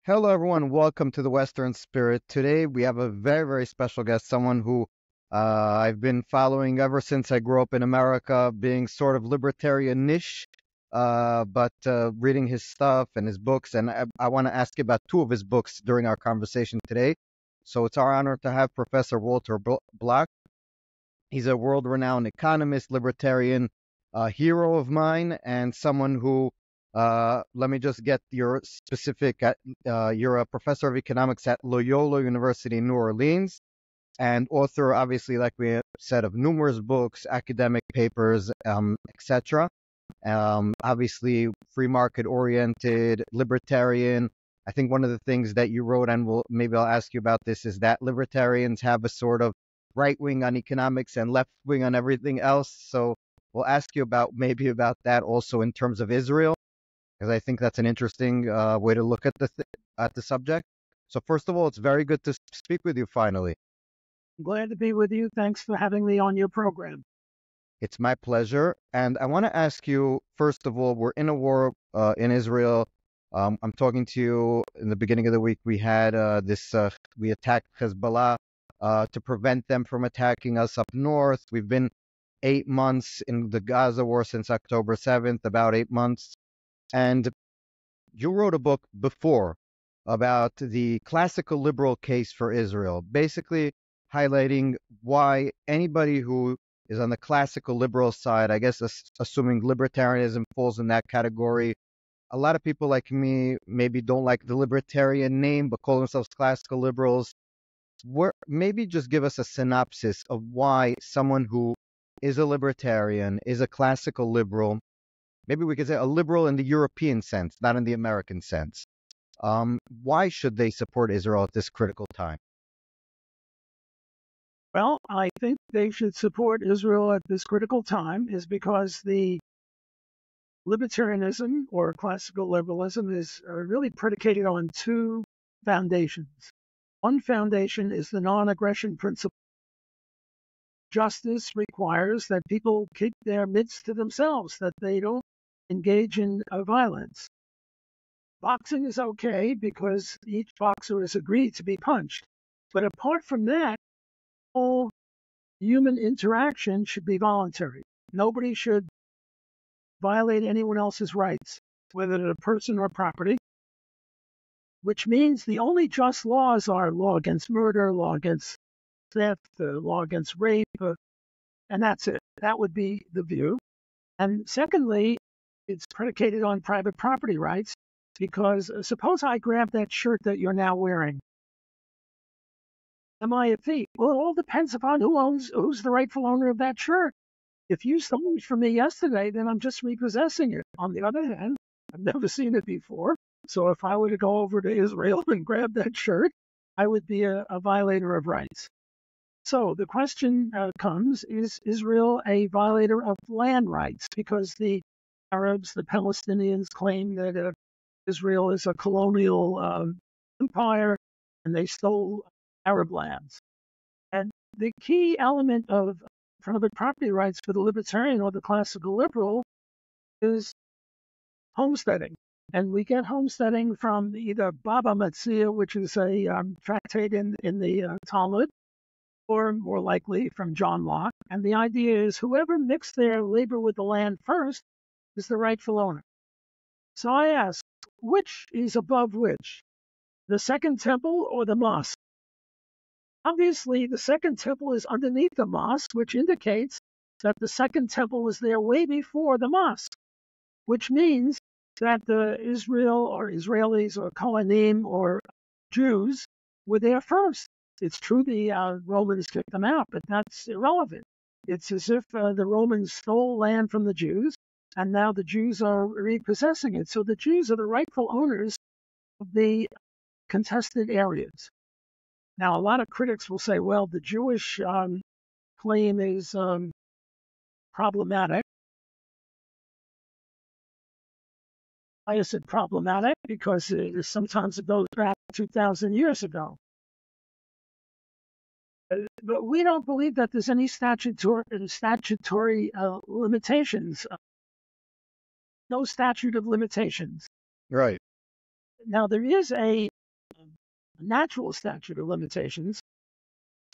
Hello, everyone. Welcome to the Western Spirit. Today, we have a very, very special guest, someone who I've been following ever since I grew up in America, being sort of libertarian-ish, but reading his stuff and his books. And I want to ask you about two of his books during our conversation today. So it's our honor to have Professor Walter Block. He's a world-renowned economist, libertarian, hero of mine, and someone who let me just get your specific. You're a professor of economics at Loyola University in New Orleans and author, obviously, like we said, of numerous books, academic papers, etc. Obviously, free market oriented, libertarian. I think one of the things that you wrote, and maybe I'll ask you about this, is that libertarians have a sort of right wing on economics and left wing on everything else. So we'll ask you about that also in terms of Israel, because I think that's an interesting way to look at the subject. So first of all, it's very good to speak with you finally. I'm glad to be with you. Thanks for having me on your program. It's my pleasure. And I want to ask you, first of all, we're in a war in Israel. I'm talking to you in the beginning of the week. We had we attacked Hezbollah to prevent them from attacking us up north. We've been 8 months in the Gaza war since October 7th, about 8 months. And you wrote a book before about the classical liberal case for Israel, basically highlighting why anybody who is on the classical liberal side, I guess assuming libertarianism falls in that category. A lot of people like me maybe don't like the libertarian name, but call themselves classical liberals. Maybe just give us a synopsis of why someone who is a libertarian, is a classical liberal, maybe we could say a liberal in the European sense, not in the American sense. Why should they support Israel at this critical time? Well, I think they should support Israel at this critical time is because the libertarianism or classical liberalism is really predicated on two foundations. One foundation is the non-aggression principle. Justice requires that people keep their mitts to themselves, that they don't engage in violence. Boxing is okay because each boxer has agreed to be punched. But apart from that, all human interaction should be voluntary. Nobody should violate anyone else's rights, whether they're a person or property, which means the only just laws are law against murder, law against theft, law against rape, and that's it. That would be the view. And secondly, it's predicated on private property rights, because suppose I grab that shirt that you're now wearing. Am I a thief? Well, it all depends upon who's the rightful owner of that shirt. If you stole it from me yesterday, then I'm just repossessing it. On the other hand, I've never seen it before. So if I were to go over to Israel and grab that shirt, I would be a violator of rights. So the question comes, is Israel a violator of land rights? Because the Arabs, the Palestinians claim that Israel is a colonial empire and they stole Arab lands. And the key element of private property rights for the libertarian or the classical liberal is homesteading. And we get homesteading from either Baba Metzia, which is a tractate in the Talmud, or more likely from John Locke. And the idea is whoever mixed their labor with the land first is the rightful owner. So I ask, which is above which? The Second Temple or the mosque? Obviously, the Second Temple is underneath the mosque, which indicates that the Second Temple was there way before the mosque, which means that Israel or Israelis or Kohanim or Jews were there first. It's true the Romans kicked them out, but that's irrelevant. It's as if the Romans stole land from the Jews, and now the Jews are repossessing it. So the Jews are the rightful owners of the contested areas. Now, a lot of critics will say, well, the Jewish claim is problematic. Why is it problematic? Because sometimes it goes back 2,000 years ago. But we don't believe that there's any statutory limitations. No statute of limitations. Right. Now, there is a natural statute of limitations,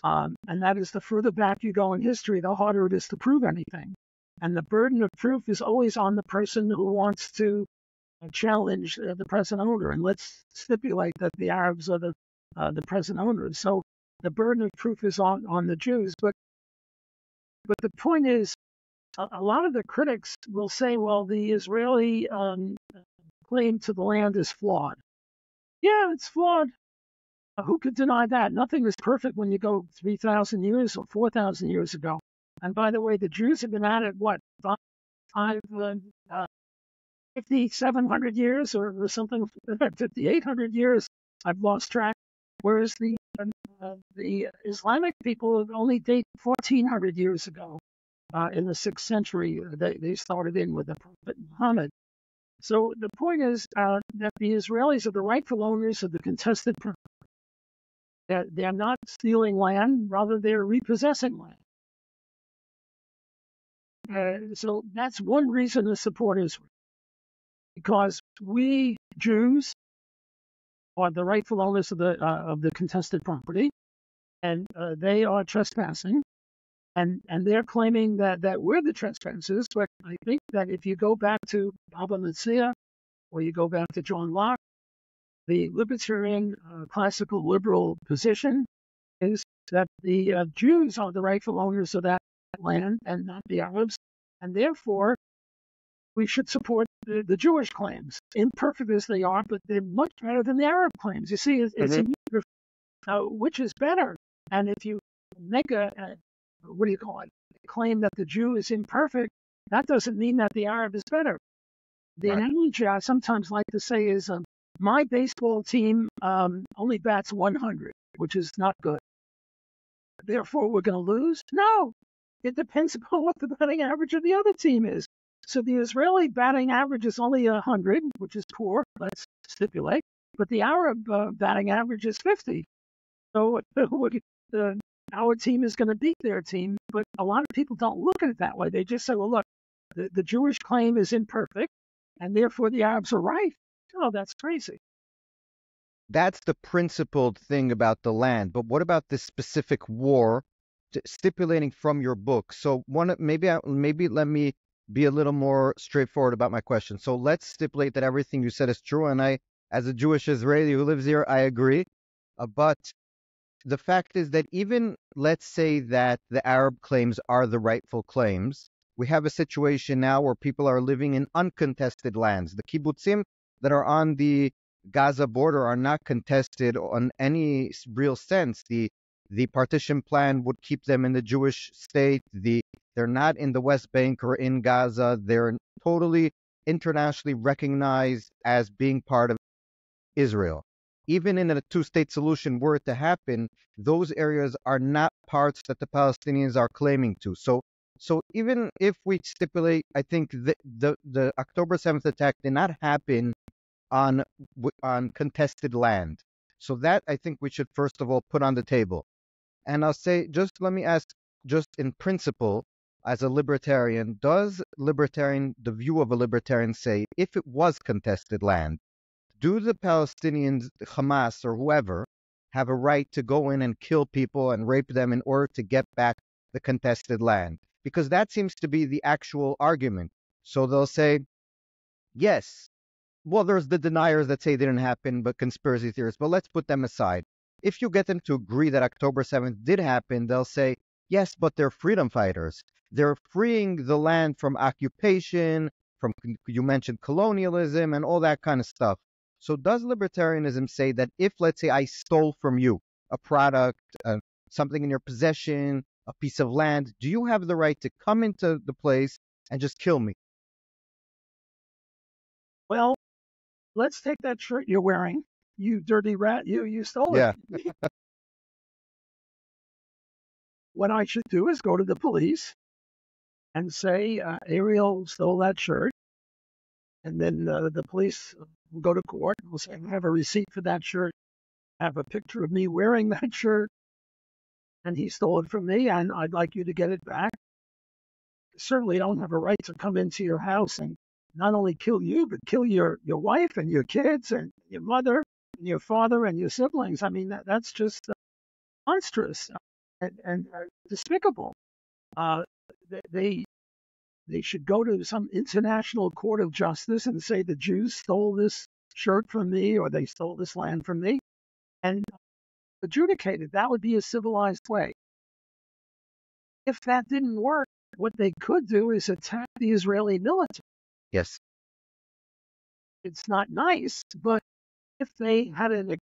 and that is the further back you go in history, the harder it is to prove anything. And the burden of proof is always on the person who wants to challenge the present owner. And let's stipulate that the Arabs are the present owners. So the burden of proof is on the Jews. But the point is, a lot of the critics will say, well, the Israeli claim to the land is flawed. Yeah, it's flawed. Who could deny that? Nothing is perfect when you go 3,000 years or 4,000 years ago. And by the way, the Jews have been at it, what, 5,700 years or something, 5,800 years. I've lost track. Whereas the Islamic people only date 1,400 years ago. In the 6th century, they started in with the Prophet Muhammad. So the point is that the Israelis are the rightful owners of the contested property. They're not stealing land, rather they're repossessing land. So that's one reason to support Israel, because we Jews are the rightful owners of the contested property, and they are trespassing, and they're claiming that we're the trespassers. But I think that if you go back to Baba Metzia, or you go back to John Locke, the libertarian classical liberal position is that the Jews are the rightful owners of that land and not the Arabs, and therefore we should support the Jewish claims, imperfect as they are, but they're much better than the Arab claims. You see, it's which is better. And if you make a claim that the Jew is imperfect, that doesn't mean that the Arab is better. The analogy I sometimes like to say is, my baseball team only bats 100, which is not good. Therefore, we're going to lose? No. It depends upon what the batting average of the other team is. So the Israeli batting average is only 100, which is poor, let's stipulate. But the Arab batting average is 50. So our team is going to beat their team. But a lot of people don't look at it that way. They just say, well, look, the Jewish claim is imperfect, and therefore the Arabs are right. Oh, that's crazy. That's the principled thing about the land. But what about this specific war stipulating from your book? So maybe let me be a little more straightforward about my question. So let's stipulate that everything you said is true, and I, as a Jewish Israeli who lives here, I agree. But the fact is that even let's say that the Arab claims are the rightful claims, we have a situation now where people are living in uncontested lands. The kibbutzim that are on the Gaza border are not contested on any real sense. The partition plan would keep them in the Jewish state. They're not in the West Bank or in Gaza. They're totally internationally recognized as being part of Israel. Even in a two-state solution were it to happen, those areas are not parts that the Palestinians are claiming to. So even if we stipulate, I think the October 7th attack did not happen on contested land. So that I think we should first of all put on the table. And I'll say, just let me ask, just in principle, as a libertarian, does the view of a libertarian say, if it was contested land, do the Palestinians, Hamas or whoever, have a right to go in and kill people and rape them in order to get back the contested land? Because that seems to be the actual argument. So they'll say, yes. Well, there's the deniers that say it didn't happen, but conspiracy theorists, but let's put them aside. If you get them to agree that October 7th did happen, they'll say, yes, but they're freedom fighters. They're freeing the land from occupation, you mentioned colonialism and all that kind of stuff. So does libertarianism say that if, let's say, I stole from you a product, something in your possession, a piece of land, do you have the right to come into the place and just kill me? Well, let's take that shirt you're wearing. You dirty rat, you stole it. Yeah. What I should do is go to the police and say, Ariel stole that shirt. And then the police will go to court and will say, I have a receipt for that shirt. I have a picture of me wearing that shirt. And he stole it from me, and I'd like you to get it back. Certainly don't have a right to come into your house and not only kill you, but kill your wife and your kids and your mother your father and your siblings. I mean, that's just monstrous and despicable. Uh, they they should go to some international court of justice and say the Jews stole this shirt from me or they stole this land from me and adjudicate it. That would be a civilized way. If that didn't work, what they could do is attack the Israeli military. Yes. It's not nice, but if they had a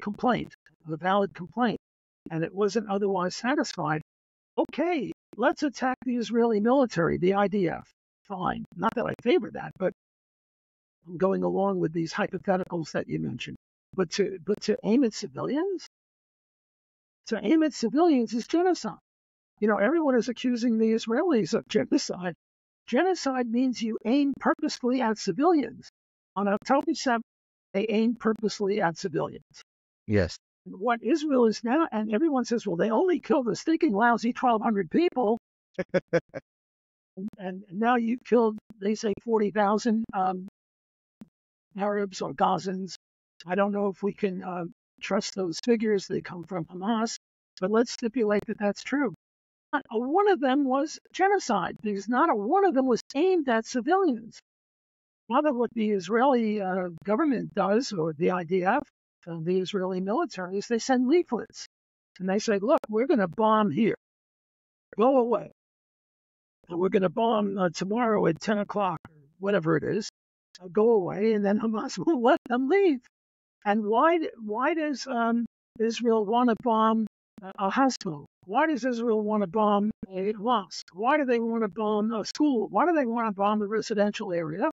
complaint, a valid complaint, and it wasn't otherwise satisfied, okay, let's attack the Israeli military, the IDF. Fine. Not that I favor that, but I'm going along with these hypotheticals that you mentioned. But to aim at civilians? To aim at civilians is genocide. You know, everyone is accusing the Israelis of genocide. Genocide means you aim purposefully at civilians. On October 7th, they aimed purposely at civilians. Yes. What Israel is now, and everyone says, well, they only killed a stinking lousy 1,200 people. And now you killed, they say, 40,000 Arabs or Gazans. I don't know if we can trust those figures. They come from Hamas. But let's stipulate that that's true. Not a one of them was genocide, because not a one of them was aimed at civilians. Rather, what the Israeli government does, or the IDF, the Israeli military, is they send leaflets. And they say, look, we're going to bomb here. Go away. And we're going to bomb tomorrow at 10 o'clock, or whatever it is. Go away, and then Hamas will let them leave. And why does Israel want to bomb a hospital? Why does Israel want to bomb a mosque? Why do they want to bomb a school? Why do they want to bomb a residential area?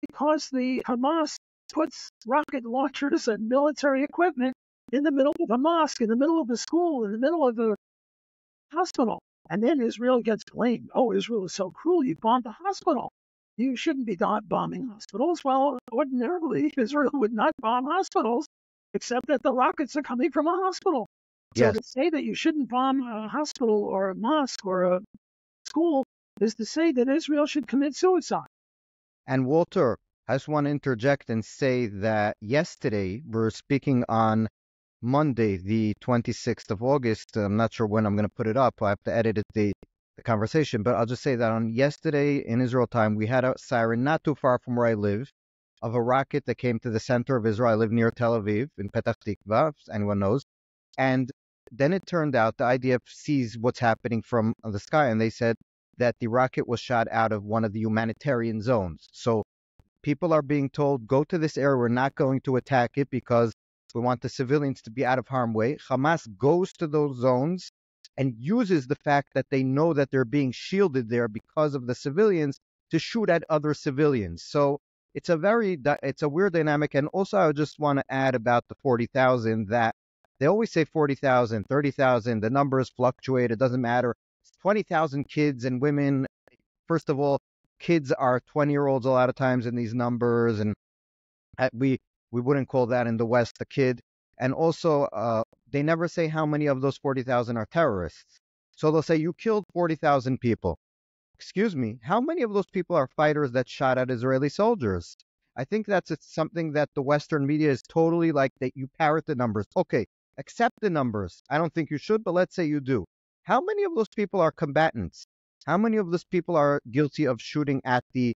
Because the Hamas puts rocket launchers and military equipment in the middle of a mosque, in the middle of a school, in the middle of a hospital. And then Israel gets blamed. Oh, Israel is so cruel. You bombed the hospital. You shouldn't be bombing hospitals. Well, ordinarily, Israel would not bomb hospitals, except that the rockets are coming from a hospital. So Yes. to say that you shouldn't bomb a hospital or a mosque or a school is to say that Israel should commit suicide. And Walter, I just want to interject and say that yesterday, we're speaking on Monday, the 26th of August. I'm not sure when I'm going to put it up. I have to edit the conversation, but I'll just say that on yesterday in Israel time, we had a siren not too far from where I live of a rocket that came to the center of Israel. I live near Tel Aviv in Petah Tikva, if anyone knows. And then it turned out the IDF sees what's happening from the sky, and they said that the rocket was shot out of one of the humanitarian zones. So people are being told, go to this area. We're not going to attack it because we want the civilians to be out of harm's way. Hamas goes to those zones and uses the fact that they know that they're being shielded there because of the civilians to shoot at other civilians. So it's a weird dynamic. And also, I just want to add about the 40,000 that they always say 40,000, 30,000. The numbers fluctuate. It doesn't matter. It's 20,000 kids and women. First of all, kids are 20-year-olds a lot of times in these numbers. And we wouldn't call that in the West a kid. And also, they never say how many of those 40,000 are terrorists. So they'll say, you killed 40,000 people. Excuse me, how many of those people are fighters that shot at Israeli soldiers? I think that's something that the Western media is totally like, that you parrot the numbers. Okay, accept the numbers. I don't think you should, but let's say you do. How many of those people are combatants? How many of those people are guilty of shooting at the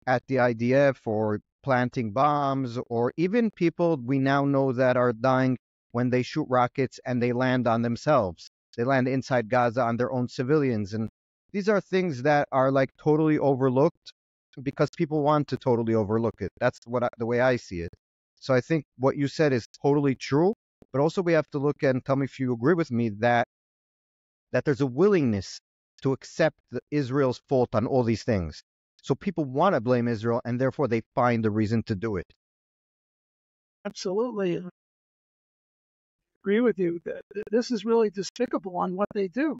IDF or planting bombs, or even people we now know that are dying when they shoot rockets and they land on themselves? They land inside Gaza on their own civilians. And these are things that are like totally overlooked because people want to totally overlook it. That's the way I see it. So I think what you said is totally true, but also we have to look and tell me if you agree with me that there's a willingness to accept Israel's fault on all these things. So people want to blame Israel, and therefore they find a reason to do it. Absolutely. I agree with you. This is really despicable on what they do.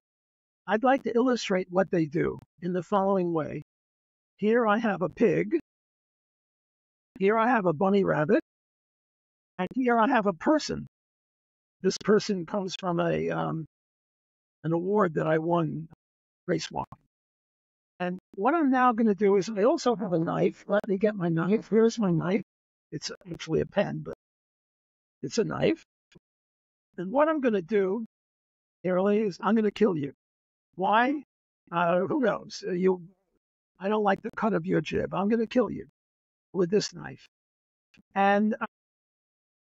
I'd like to illustrate what they do in the following way. Here I have a pig. Here I have a bunny rabbit. And here I have a person. This person comes from an award that I won race walking. And what I'm now going to do is I also have a knife. Let me get my knife. Here's my knife. It's actually a pen, but it's a knife. And what I'm going to do, Harley, is I'm going to kill you. Why? Who knows? I don't like the cut of your jib. I'm going to kill you with this knife. And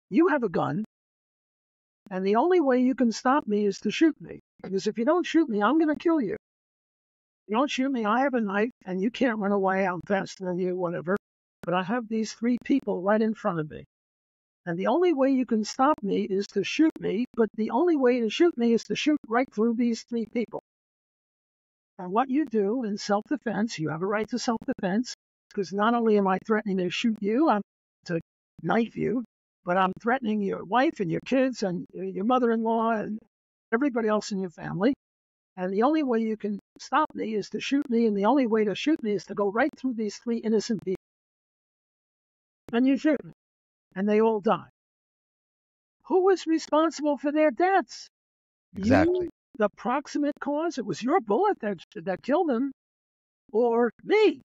you have a gun. And the only way you can stop me is to shoot me. Because if you don't shoot me, I'm going to kill you. You don't shoot me, I have a knife, and you can't run away. I'm faster than you, whatever. But I have these 3 people right in front of me. And the only way you can stop me is to shoot me. But the only way to shoot me is to shoot right through these 3 people. And what you do in self-defense, you have a right to self-defense, because not only am I threatening to shoot you, I'm to knife you, but I'm threatening your wife and your kids and your mother-in-law and everybody else in your family. And the only way you can stop me is to shoot me, and the only way to shoot me is to go right through these 3 innocent people. And you shoot me, and they all die. Who was responsible for their deaths? Exactly. You, the proximate cause. It was your bullet that killed them, or me.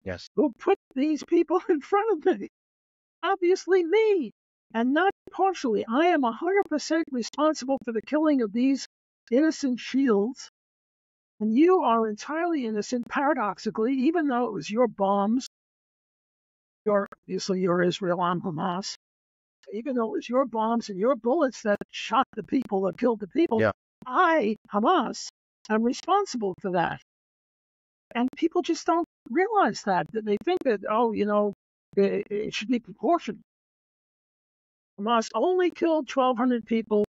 Yes. Who put these people in front of me? Obviously me, and not partially. I am 100% responsible for the killing of these innocent shields, and you are entirely innocent, paradoxically, even though it was your bombs. Obviously you're Israel, I'm Hamas. Even though it was your bombs and your bullets that shot the people or killed the people, Yeah. I, Hamas, am responsible for that. And people just don't realize that they think that, it should be proportional. Hamas only killed 1,200 people.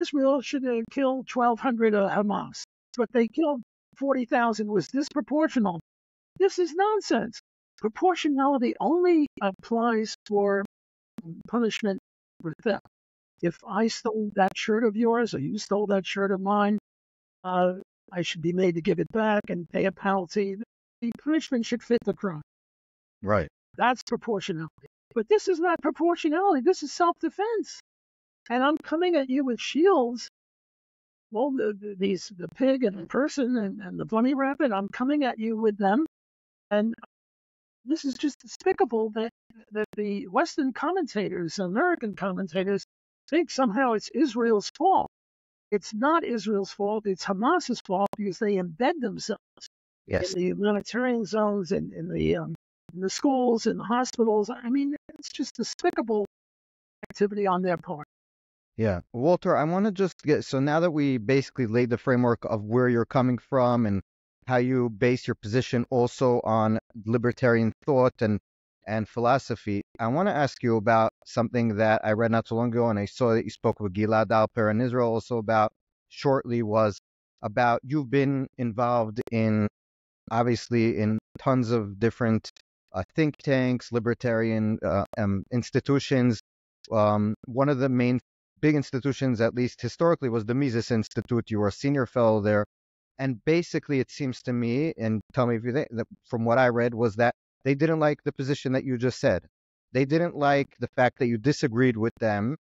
Israel should have killed 1,200 Hamas, but they killed 40,000. Was disproportional. This is nonsense. Proportionality only applies for punishment for theft. If I stole that shirt of yours or you stole that shirt of mine, I should be made to give it back and pay a penalty. The punishment should fit the crime. Right. That's proportionality. But this is not proportionality. This is self-defense. And I'm coming at you with shields. Well, the pig and the person and the bunny rabbit, I'm coming at you with them. And this is just despicable that the Western commentators, American commentators, think somehow it's Israel's fault. It's not Israel's fault. It's Hamas's fault because they embed themselves in the humanitarian zones and in the schools and the hospitals. I mean, it's just despicable activity on their part. Yeah. Walter, I want to just so now that we basically laid the framework of where you're coming from and how you base your position also on libertarian thought and philosophy, I want to ask you about something that I read not too long ago, and I saw that you spoke with Gilad Alper in Israel also about shortly, was about you've been involved in, obviously, in tons of different think tanks, libertarian institutions. One of the main big institutions, at least historically, was the Mises Institute. You were a senior fellow there. And basically, it seems to me, and tell me if you think, that from what I read, was that they didn't like the position that you just said. They didn't like the fact that you disagreed with them,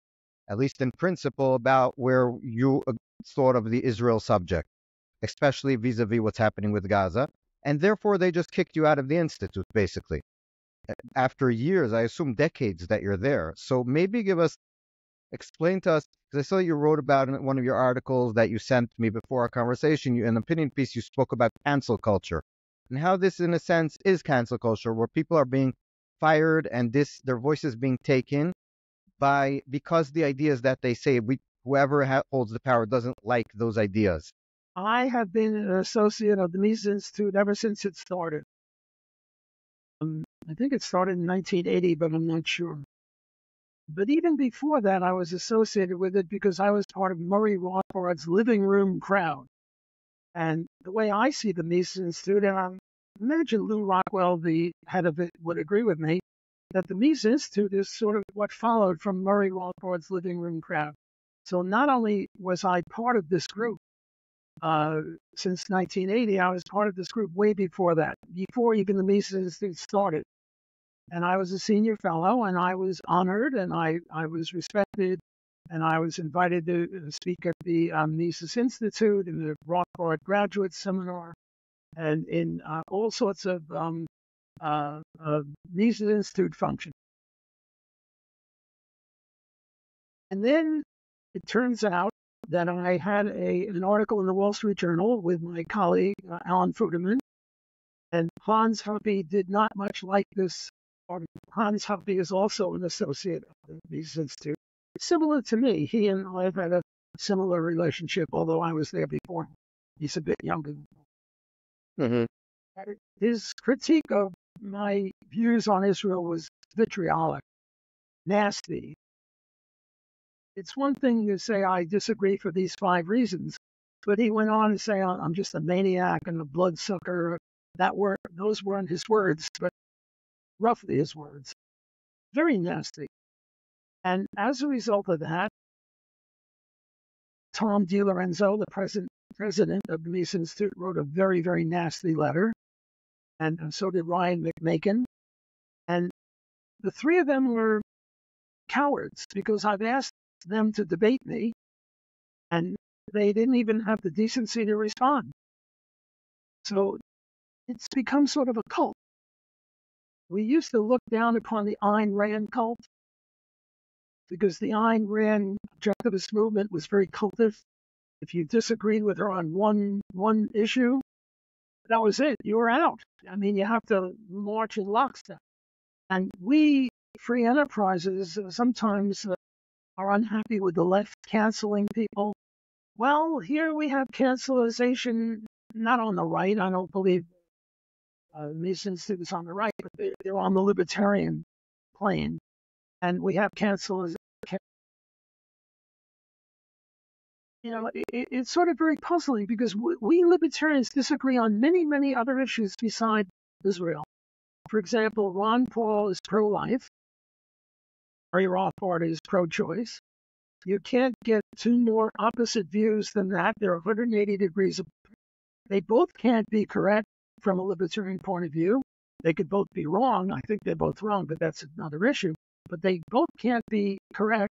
at least in principle, about where you thought of the Israel subject, especially vis-a-vis what's happening with Gaza. And therefore, they just kicked you out of the institute, basically. After years, I assume decades that you're there. So maybe explain to us, because I saw you wrote about in one of your articles that you sent me before our conversation, in an opinion piece, you spoke about cancel culture and how this, in a sense, is cancel culture, where people are being fired and their voices being taken because the ideas that they say, whoever holds the power doesn't like those ideas. I have been an associate of the Mises Institute ever since it started. I think it started in 1980, but I'm not sure. But even before that, I was associated with it because I was part of Murray Rothbard's living room crowd. And the way I see the Mises Institute, and I imagine Lou Rockwell, the head of it, would agree with me, that the Mises Institute is sort of what followed from Murray Rothbard's living room crowd. So not only was I part of this group since 1980, I was part of this group way before that, before even the Mises Institute started. And I was a senior fellow, and I was honored, and I was respected, and I was invited to speak at the Mises Institute in the Rothbard Graduate Seminar, and in all sorts of Mises Institute function. And then it turns out that I had an article in the Wall Street Journal with my colleague, Alan Friedman, and Hans Huppy did not much like this article. Hans Huppy is also an associate of the Mises Institute. Similar to me, he and I have had a similar relationship, although I was there before him. He's a bit younger than me. Mm-hmm. His critique of my views on Israel was vitriolic, nasty. It's one thing to say I disagree for these 5 reasons, but he went on to say I'm just a maniac and a bloodsucker. Those weren't his words, but roughly his words. Very nasty. And as a result of that, Tom DiLorenzo, the president of the Mises Institute, wrote a very, very nasty letter. And so did Ryan McMakin. And the 3 of them were cowards because I've asked them to debate me, and they didn't even have the decency to respond. So it's become sort of a cult. We used to look down upon the Ayn Rand cult because the Ayn Rand objectivist movement was very cultish. If you disagreed with her on one issue, that was it. You were out. I mean, you have to march in lockstep. And we, free enterprises, sometimes are unhappy with the left canceling people. Well, here we have cancelization, not on the right. I don't believe Mises Institute is on the right, but they're on the libertarian plane. And we have cancelization. You know, it's sort of very puzzling because we libertarians disagree on many, many other issues beside Israel. For example, Ron Paul is pro-life. Murray Rothbard is pro-choice. You can't get 2 more opposite views than that. They're 180 degrees apart. They both can't be correct from a libertarian point of view. They could both be wrong. I think they're both wrong, but that's another issue. But they both can't be correct.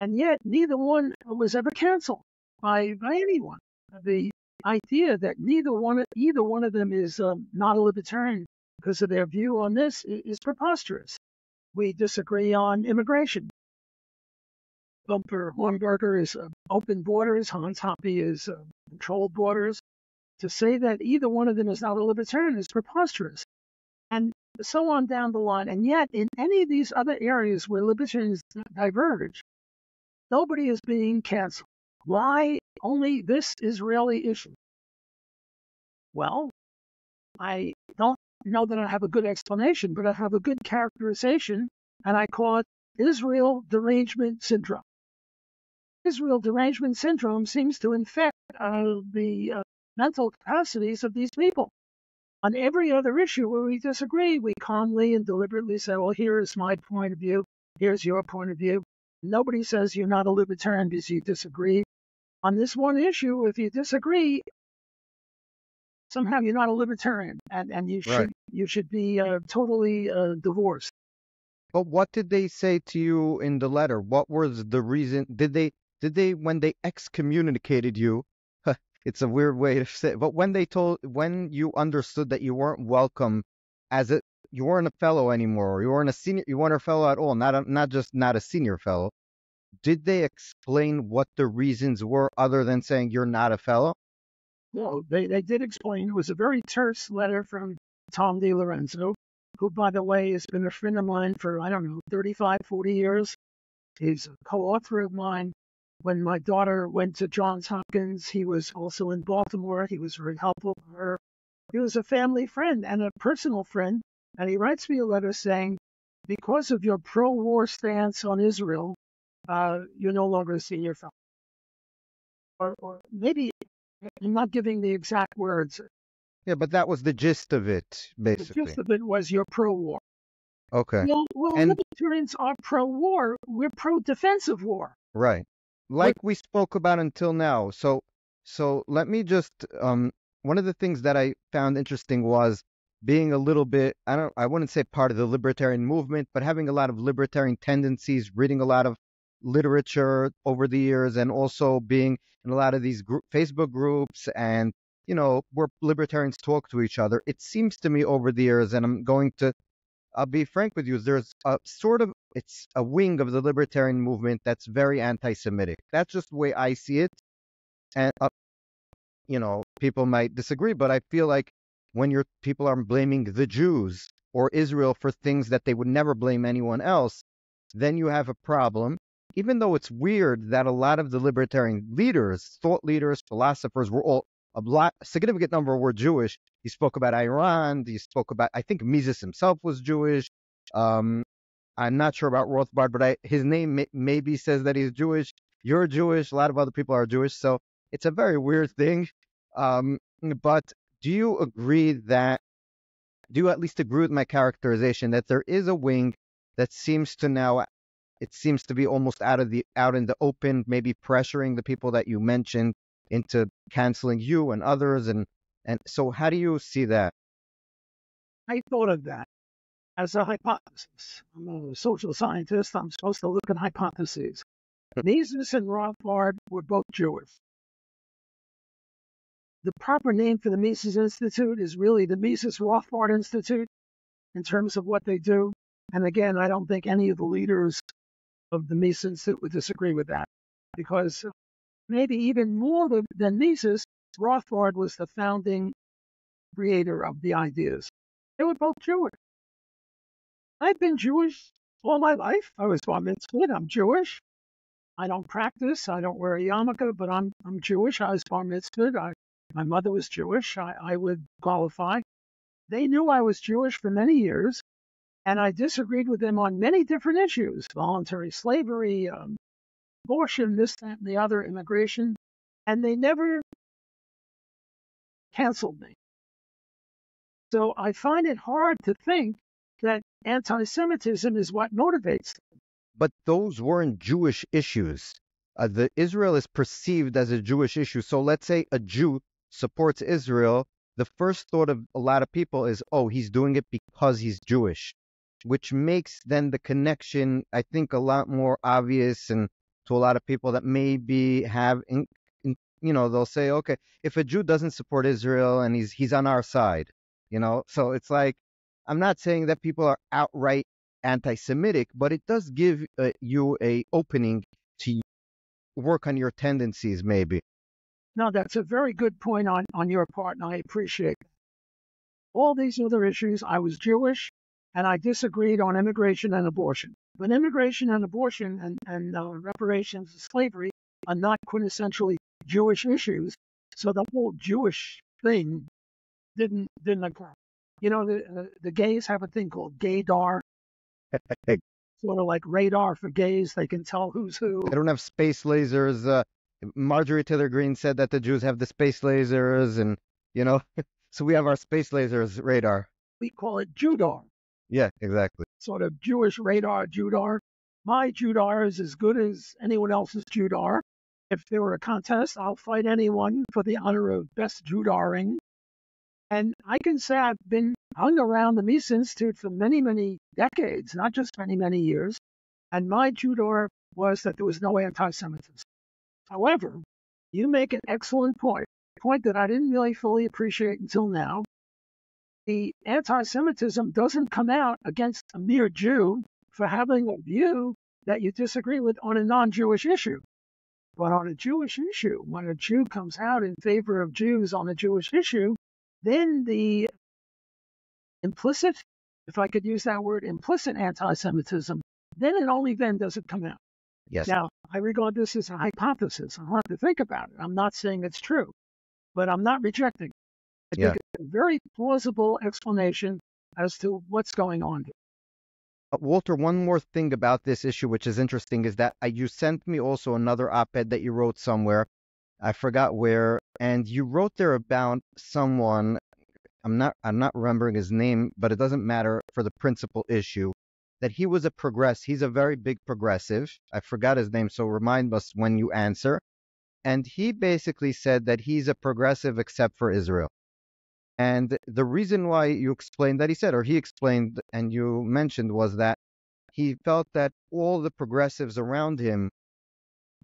And yet, neither one was ever canceled by anyone. The idea that either one of them is not a libertarian because of their view on this is preposterous. We disagree on immigration. Bumper Hornberger is open borders. Hans Hoppe is controlled borders. To say that either one of them is not a libertarian is preposterous. And so on down the line. And yet, in any of these other areas where libertarians diverge, nobody is being canceled. Why only this Israeli issue? Well, I don't know that I have a good explanation, but I have a good characterization, and I call it Israel derangement syndrome. Israel derangement syndrome seems to infect the mental capacities of these people. On every other issue where we disagree, we calmly and deliberately say, well, here is my point of view. Here's your point of view. Nobody says you're not a libertarian because you disagree. On this one issue, if you disagree, somehow you're not a libertarian, and you should be totally divorced. But what did they say to you in the letter? What was the reason? Did they when they excommunicated you? It's a weird way to say it, but when you understood that you weren't welcome you weren't a fellow anymore, you weren't a fellow at all, not just not a senior fellow. Did they explain what the reasons were other than saying you're not a fellow? No, they did explain. It was a very terse letter from Tom DiLorenzo, who, by the way, has been a friend of mine for, 35, 40 years. He's a co-author of mine. When my daughter went to Johns Hopkins, he was also in Baltimore. He was very helpful to her. He was a family friend and a personal friend. And he writes me a letter saying, because of your pro-war stance on Israel, you're no longer a senior fellow. Or maybe I'm not giving the exact words. Yeah, but that was the gist of it, basically. The gist of it was you're pro-war. Okay. Well, libertarians are pro-war. We're pro-defensive war. Right. Like we spoke about until now. So let me just one of the things that I found interesting was being a little bit, I wouldn't say part of the libertarian movement, but having a lot of libertarian tendencies, reading a lot of literature over the years, and also being in a lot of these Facebook groups and where libertarians talk to each other, it seems to me over the years, and I'll be frank with you, there's it's a wing of the libertarian movement that's very anti-Semitic. That's just the way I see it. And, people might disagree, but I feel like when people are blaming the Jews or Israel for things that they would never blame anyone else, then you have a problem. Even though it's weird that a lot of the libertarian leaders, thought leaders, philosophers a significant number were Jewish. He spoke about Ayn Rand. He spoke about, I think Mises himself was Jewish. I'm not sure about Rothbard, but his name maybe says that he's Jewish. You're Jewish. A lot of other people are Jewish. So it's a very weird thing. But do you at least agree with my characterization that there is a wing that seems to be almost out in the open, maybe pressuring the people that you mentioned into canceling you and others, and so how do you see that? I thought of that as a hypothesis. I'm a social scientist. I'm supposed to look at hypotheses. Mises and Rothbard were both Jewish. The proper name for the Mises Institute is really the Mises-Rothbard Institute in terms of what they do. And again, I don't think any of the leaders of the Mises Institute would disagree with that, because maybe even more than Mises, Rothbard was the founding creator of the ideas. They were both Jewish. I've been Jewish all my life. I was bar mitzvahed. I'm Jewish. I don't practice. I don't wear a yarmulke, but I'm Jewish. I was bar mitzvahed. My mother was Jewish. I would qualify. They knew I was Jewish for many years, and I disagreed with them on many different issues: voluntary slavery, abortion, this, that, and the other, immigration, and they never canceled me. So I find it hard to think that anti-Semitism is what motivates them. But those weren't Jewish issues. The Israel is perceived as a Jewish issue. So let's say a Jew supports Israel. The first thought of a lot of people is, oh, he's doing it because he's Jewish, which makes then the connection, I think, a lot more obvious, and to a lot of people that maybe have, they'll say, okay, if a Jew doesn't support Israel and he's on our side, so it's like, I'm not saying that people are outright anti-Semitic, but it does give you a opening to work on your tendencies, maybe. No, that's a very good point on your part, and I appreciate it. All these other issues, I was Jewish, and I disagreed on immigration and abortion. But immigration and abortion and reparations and slavery are not quintessentially Jewish issues, so the whole Jewish thing didn't occur. The gays have a thing called gaydar, sort of like radar for gays. They can tell who's who. They don't have space lasers. Marjorie Taylor Greene said that the Jews have the space lasers, and so we have our space lasers radar. We call it Judar. Yeah, exactly. Sort of Jewish radar, Judar. My Judar is as good as anyone else's Judar. If there were a contest, I'll fight anyone for the honor of best Judaring. And I can say I've been hung around the Mises Institute for many, many decades, not just many, many years. And my Judar was that there was no anti-Semitism. However, you make an excellent point, a point that I didn't really fully appreciate until now. The anti-Semitism doesn't come out against a mere Jew for having a view that you disagree with on a non-Jewish issue. But on a Jewish issue, when a Jew comes out in favor of Jews on a Jewish issue, then the implicit, if I could use that word, implicit anti-Semitism, then and only then does it come out. Yes. Now, I regard this as a hypothesis. I'll have to think about it. I'm not saying it's true, but I'm not rejecting it. I think it's a very plausible explanation as to what's going on here. Walter, one more thing about this issue, which is interesting, is that you sent me also another op-ed that you wrote somewhere. I forgot where, and you wrote there about someone. I'm not remembering his name, but it doesn't matter for the principal issue. That he was he's a very big progressive. I forgot his name, so remind us when you answer. And he basically said that he's a progressive except for Israel. And the reason why you explained that, he explained and you mentioned, was that he felt that all the progressives around him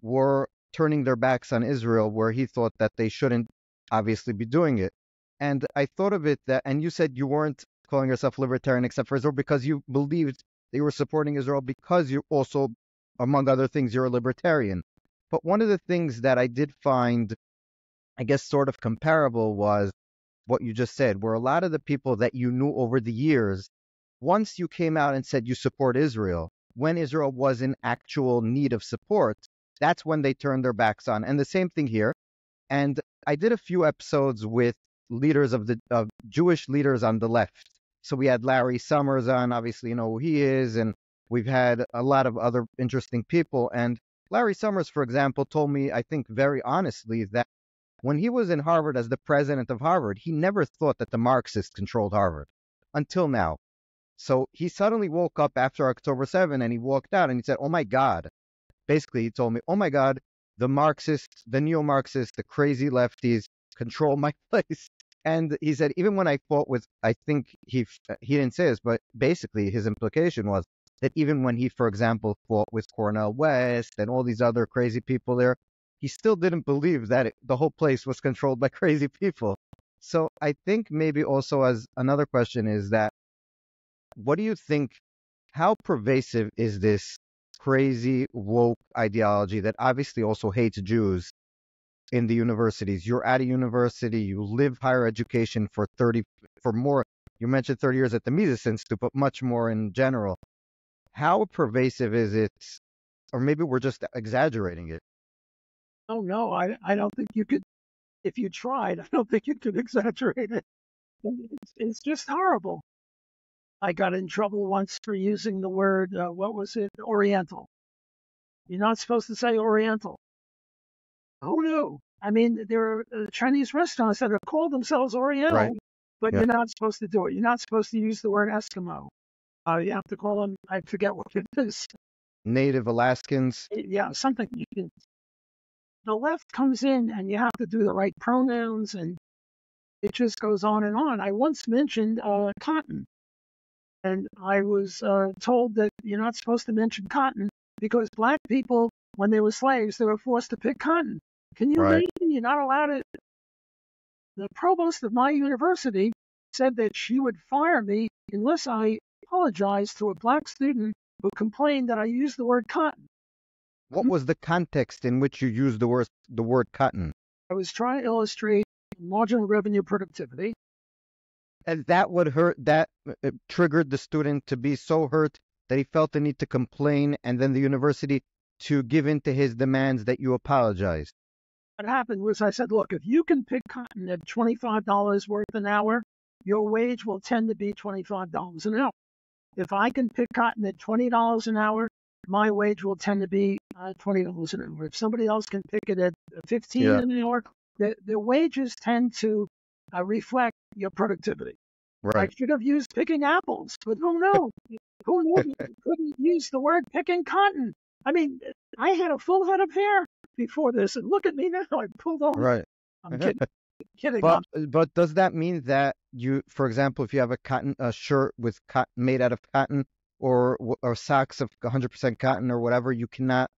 were turning their backs on Israel, where he thought that they shouldn't obviously be doing it. And I thought of it that, and you said you weren't calling yourself libertarian except for Israel because you believed that you were supporting Israel because you also, among other things, you're a libertarian. But one of the things that I did find, I guess, sort of comparable was what you just said, where a lot of the people that you knew over the years, once you came out and said you support Israel, when Israel was in actual need of support, that's when they turned their backs on. And the same thing here. And I did a few episodes with leaders of the Jewish leaders on the left. So we had Larry Summers on, obviously you know who he is, and we've had a lot of other interesting people. And Larry Summers, for example, told me, I think very honestly, that when he was in Harvard as the president of Harvard, he never thought that the Marxists controlled Harvard until now. So he suddenly woke up after October 7 and he walked out and he said, oh my God. Basically, he told me, oh my God, the Marxists, the neo-Marxists, the crazy lefties control my place. And he said, even when I fought with, I think he didn't say this, but basically his implication was that even when he, for example, fought with Cornel West and all these other crazy people there, he still didn't believe that the whole place was controlled by crazy people. So I think maybe also as another question is that, what do you think, how pervasive is this crazy woke ideology that obviously also hates Jews in the universities? You're at a university, you live higher education for more, you mentioned 30 years at the Mises Institute, but much more in general. How pervasive is it? Or maybe we're just exaggerating it. Oh, no, I don't think you could. If you tried, I don't think you could exaggerate it. It's just horrible. I got in trouble once for using the word, what was it? Oriental. You're not supposed to say Oriental. Who knew? I mean, there are Chinese restaurants that have called themselves Oriental, Right. but Yeah. you're not supposed to do it. You're not supposed to use the word Eskimo. You have to call them, I forget what it is. Native Alaskans. Yeah, something. The left comes in and you have to do the right pronouns, and it just goes on and on. I once mentioned cotton, and I was told that you're not supposed to mention cotton because black people, when they were slaves, they were forced to pick cotton. Can you Right. imagine? You're not allowed to. The provost of my university said that she would fire me unless I apologized to a black student who complained that I used the word cotton. What was the context in which you used the word cotton? I was trying to illustrate marginal revenue productivity. And that would hurt, that triggered the student to be so hurt that he felt the need to complain, and then the university to give in to his demands that you apologized. What happened was I said, look, if you can pick cotton at $25 worth an hour, your wage will tend to be $25 an hour. If I can pick cotton at $20 an hour, my wage will tend to be $20 an hour. If somebody else can pick it at $15 an hour, the wages tend to reflect your productivity. Right. I should have used picking apples, but who knew? Who knew you couldn't use the word picking cotton? I mean, I had a full head of hair before this, and look at me now. I pulled off. Right. I'm kidding. But does that mean that you, for example, if you have a shirt with cotton made out of cotton, or socks of 100% cotton or whatever, you cannot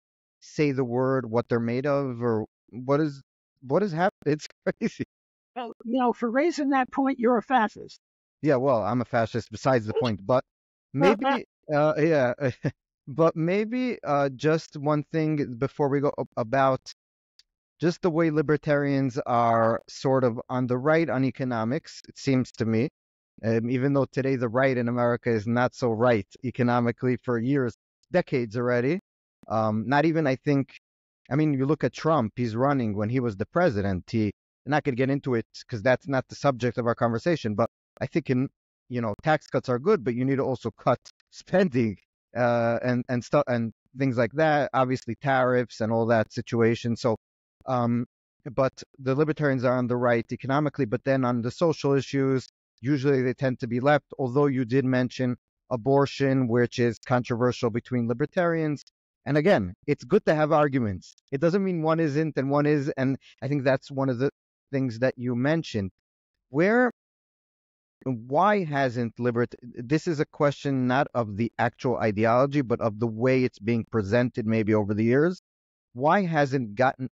say the word what they're made of, or what is happening? It's crazy. Well, for raising that point, you're a fascist. Yeah, well, I'm a fascist besides the point, but maybe, yeah, but maybe just one thing before we go about just the way libertarians are sort of on the right on economics, it seems to me, even though today the right in America is not so right economically for years, decades already. Not even, I think, I mean, you look at Trump, he's running when he was the president. I'm not going to get into it because that's not the subject of our conversation, but I think tax cuts are good, but you need to also cut spending and stuff and things like that. Obviously, tariffs and all that situation. So, but the libertarians are on the right economically, but then on the social issues, usually they tend to be left. Although you did mention abortion, which is controversial between libertarians. And again, it's good to have arguments. It doesn't mean one isn't and one is. And I think that's one of the things that you mentioned. Why hasn't this is a question not of the actual ideology, but of the way it's being presented maybe over the years. Why hasn't gotten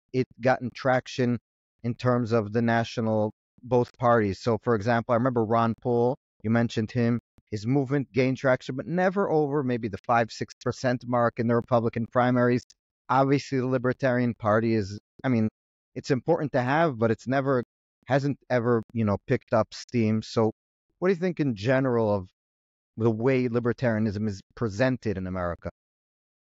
traction in terms of the national, both parties. So, for example, I remember Ron Paul, you mentioned him. His movement gained traction, but never over maybe the 5-6% mark in the Republican primaries. Obviously, the Libertarian Party is, I mean, it's important to have, but it's never, hasn't ever, picked up steam. So, what do you think in general of the way libertarianism is presented in America?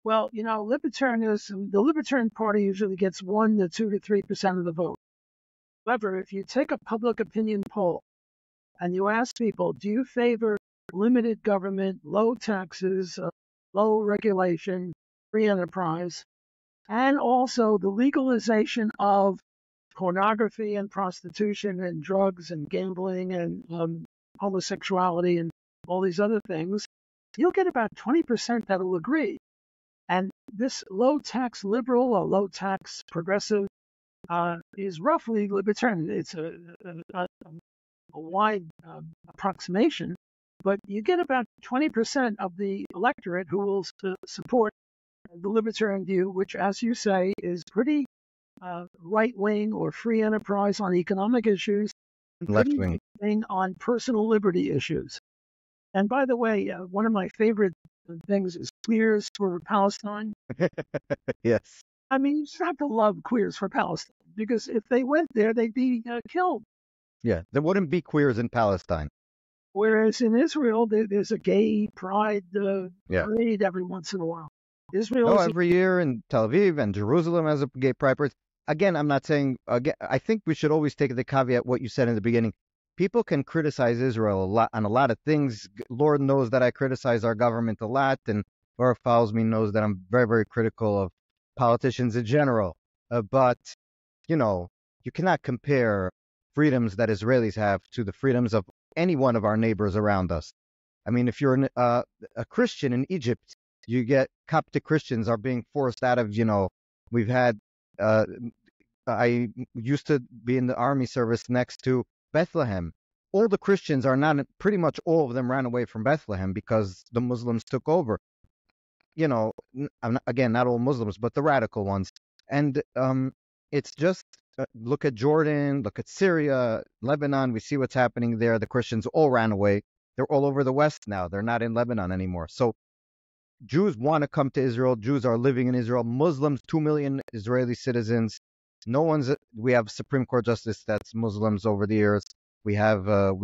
Well, libertarianism, the Libertarian Party usually gets 1 to 2 to 3% of the vote. However, if you take a public opinion poll and you ask people, do you favor limited government, low taxes, low regulation, free enterprise, and also the legalization of pornography and prostitution and drugs and gambling and homosexuality and all these other things, you'll get about 20% that will agree. And this low tax liberal or low tax progressive is roughly libertarian. It's a wide approximation, but you get about 20% of the electorate who will support the libertarian view, which, as you say, is pretty right-wing or free enterprise on economic issues, and pretty left-wing on personal liberty issues. And by the way, one of my favorite things is queers for Palestine. Yes. I mean, you just have to love queers for Palestine, because if they went there, they'd be killed. Yeah, there wouldn't be queers in Palestine. Whereas in Israel, there's a gay pride parade every once in a while. Israel every year in Tel Aviv and Jerusalem has a gay pride parade. Again, I'm not saying, I think we should always take the caveat what you said in the beginning. People can criticize Israel a lot on a lot of things. Lord knows that I criticize our government a lot, and whoever follows me knows that I'm very, very critical of politicians in general. But, you cannot compare freedoms that Israelis have to the freedoms of any one of our neighbors around us. I mean, if you're a Christian in Egypt, you get Coptic Christians are being forced out of, we've had, I used to be in the army service next to Bethlehem. All the Christians are not, pretty much all of them ran away from Bethlehem because the Muslims took over. Again, not all Muslims, but the radical ones. And it's just, look at Jordan, look at Syria, Lebanon. We see what's happening there. The Christians all ran away. They're all over the West now. They're not in Lebanon anymore. So Jews want to come to Israel. Jews are living in Israel. Muslims, 2 million Israeli citizens. We have Supreme Court justice that's Muslims over the years. We had a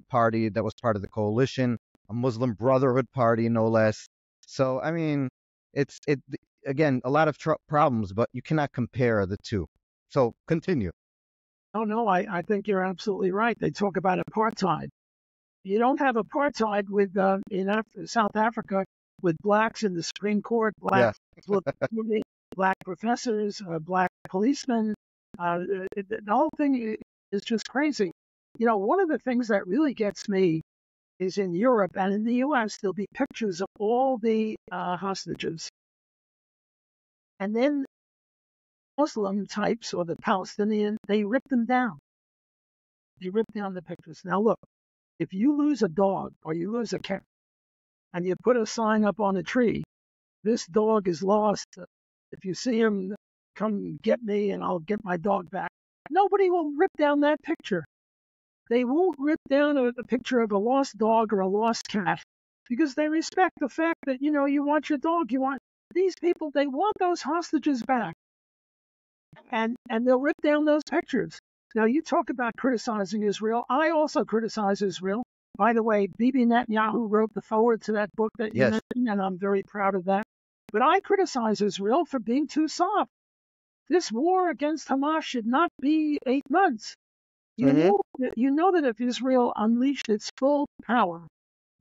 party that was part of the coalition, a Muslim Brotherhood party, no less. So, I mean, again, a lot of problems, but you cannot compare the two. So continue. Oh, no, I think you're absolutely right. They talk about apartheid. You don't have apartheid in South Africa with blacks in the Supreme Court, black professors, black policemen. The whole thing is just crazy. One of the things that really gets me is in Europe and in the U.S., there'll be pictures of all the hostages. And then Muslim types or the Palestinian, they rip them down. They rip down the pictures. Now, look, if you lose a dog or you lose a cat and you put a sign up on a tree, this dog is lost. If you see him, come get me and I'll get my dog back. Nobody will rip down that picture. They won't rip down a picture of a lost dog or a lost cat because they respect the fact that, you want your dog. These people, they want those hostages back. And they'll rip down those pictures. Now, you talk about criticizing Israel. I also criticize Israel. By the way, Bibi Netanyahu wrote the foreword to that book that you mentioned, and I'm very proud of that. But I criticize Israel for being too soft. This war against Hamas should not be 8 months. You know that if Israel unleashed its full power,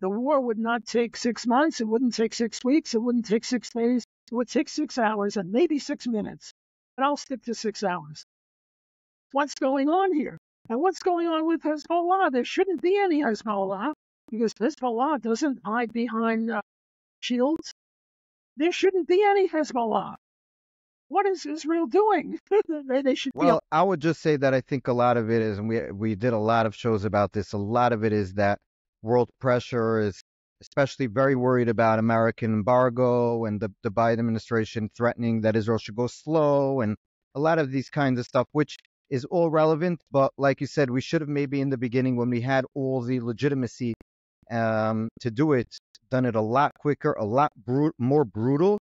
the war would not take 6 months. It wouldn't take 6 weeks. It wouldn't take 6 days. It would take 6 hours and maybe 6 minutes. But I'll stick to 6 hours. What's going on here? And what's going on with Hezbollah? There shouldn't be any Hezbollah because Hezbollah doesn't hide behind shields. There shouldn't be any Hezbollah. What is Israel doing? They should be. Well, I would just say that I think a lot of it is, and we did a lot of shows about this, a lot of it is that world pressure is especially very worried about American embargo and the Biden administration threatening that Israel should go slow and a lot of these kinds of stuff, which is all relevant. But like you said, we should have maybe in the beginning, when we had all the legitimacy to do it, done it a lot quicker, a lot more brutal,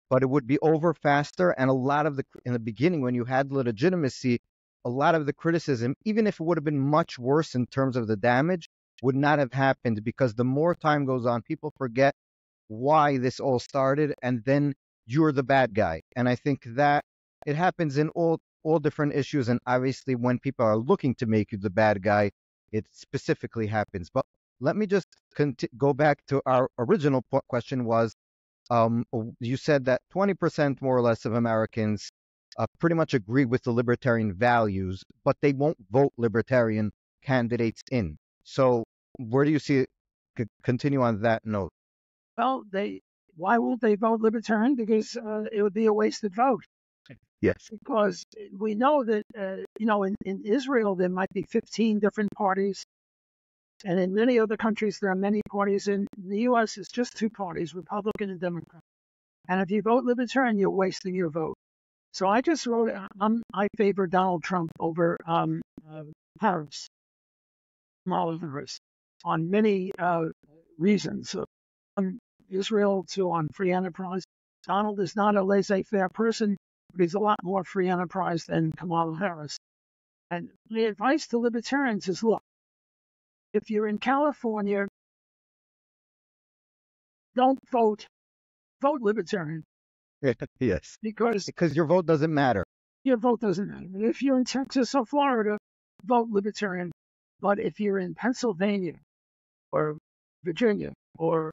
but it would be over faster. And a lot of in the beginning, when you had legitimacy, a lot of the criticism, even if it would have been much worse in terms of the damage, would not have happened, because the more time goes on, people forget why this all started, and then you're the bad guy. And I think that it happens in all different issues, and obviously when people are looking to make you the bad guy, it specifically happens. But let me just go back to our original question was, you said that 20% more or less of Americans pretty much agree with the libertarian values, but they won't vote libertarian candidates in. So where do you see it? Continue on that note. Well, why won't they vote libertarian? Because it would be a wasted vote. Yes. Because we know that, in Israel, there might be 15 different parties. And in many other countries, there are many parties. In the U.S., it's just two parties, Republican and Democrat. And if you vote libertarian, you're wasting your vote. So I just wrote, I favor Donald Trump over Harris, Kamala Harris, on many reasons. On Israel to on free enterprise. Donald is not a laissez-faire person, but he's a lot more free enterprise than Kamala Harris. And my advice to libertarians is, look, if you're in California, don't vote libertarian. Yes. Because your vote doesn't matter. Your vote doesn't matter. If you're in Texas or Florida, vote libertarian. But if you're in Pennsylvania or Virginia or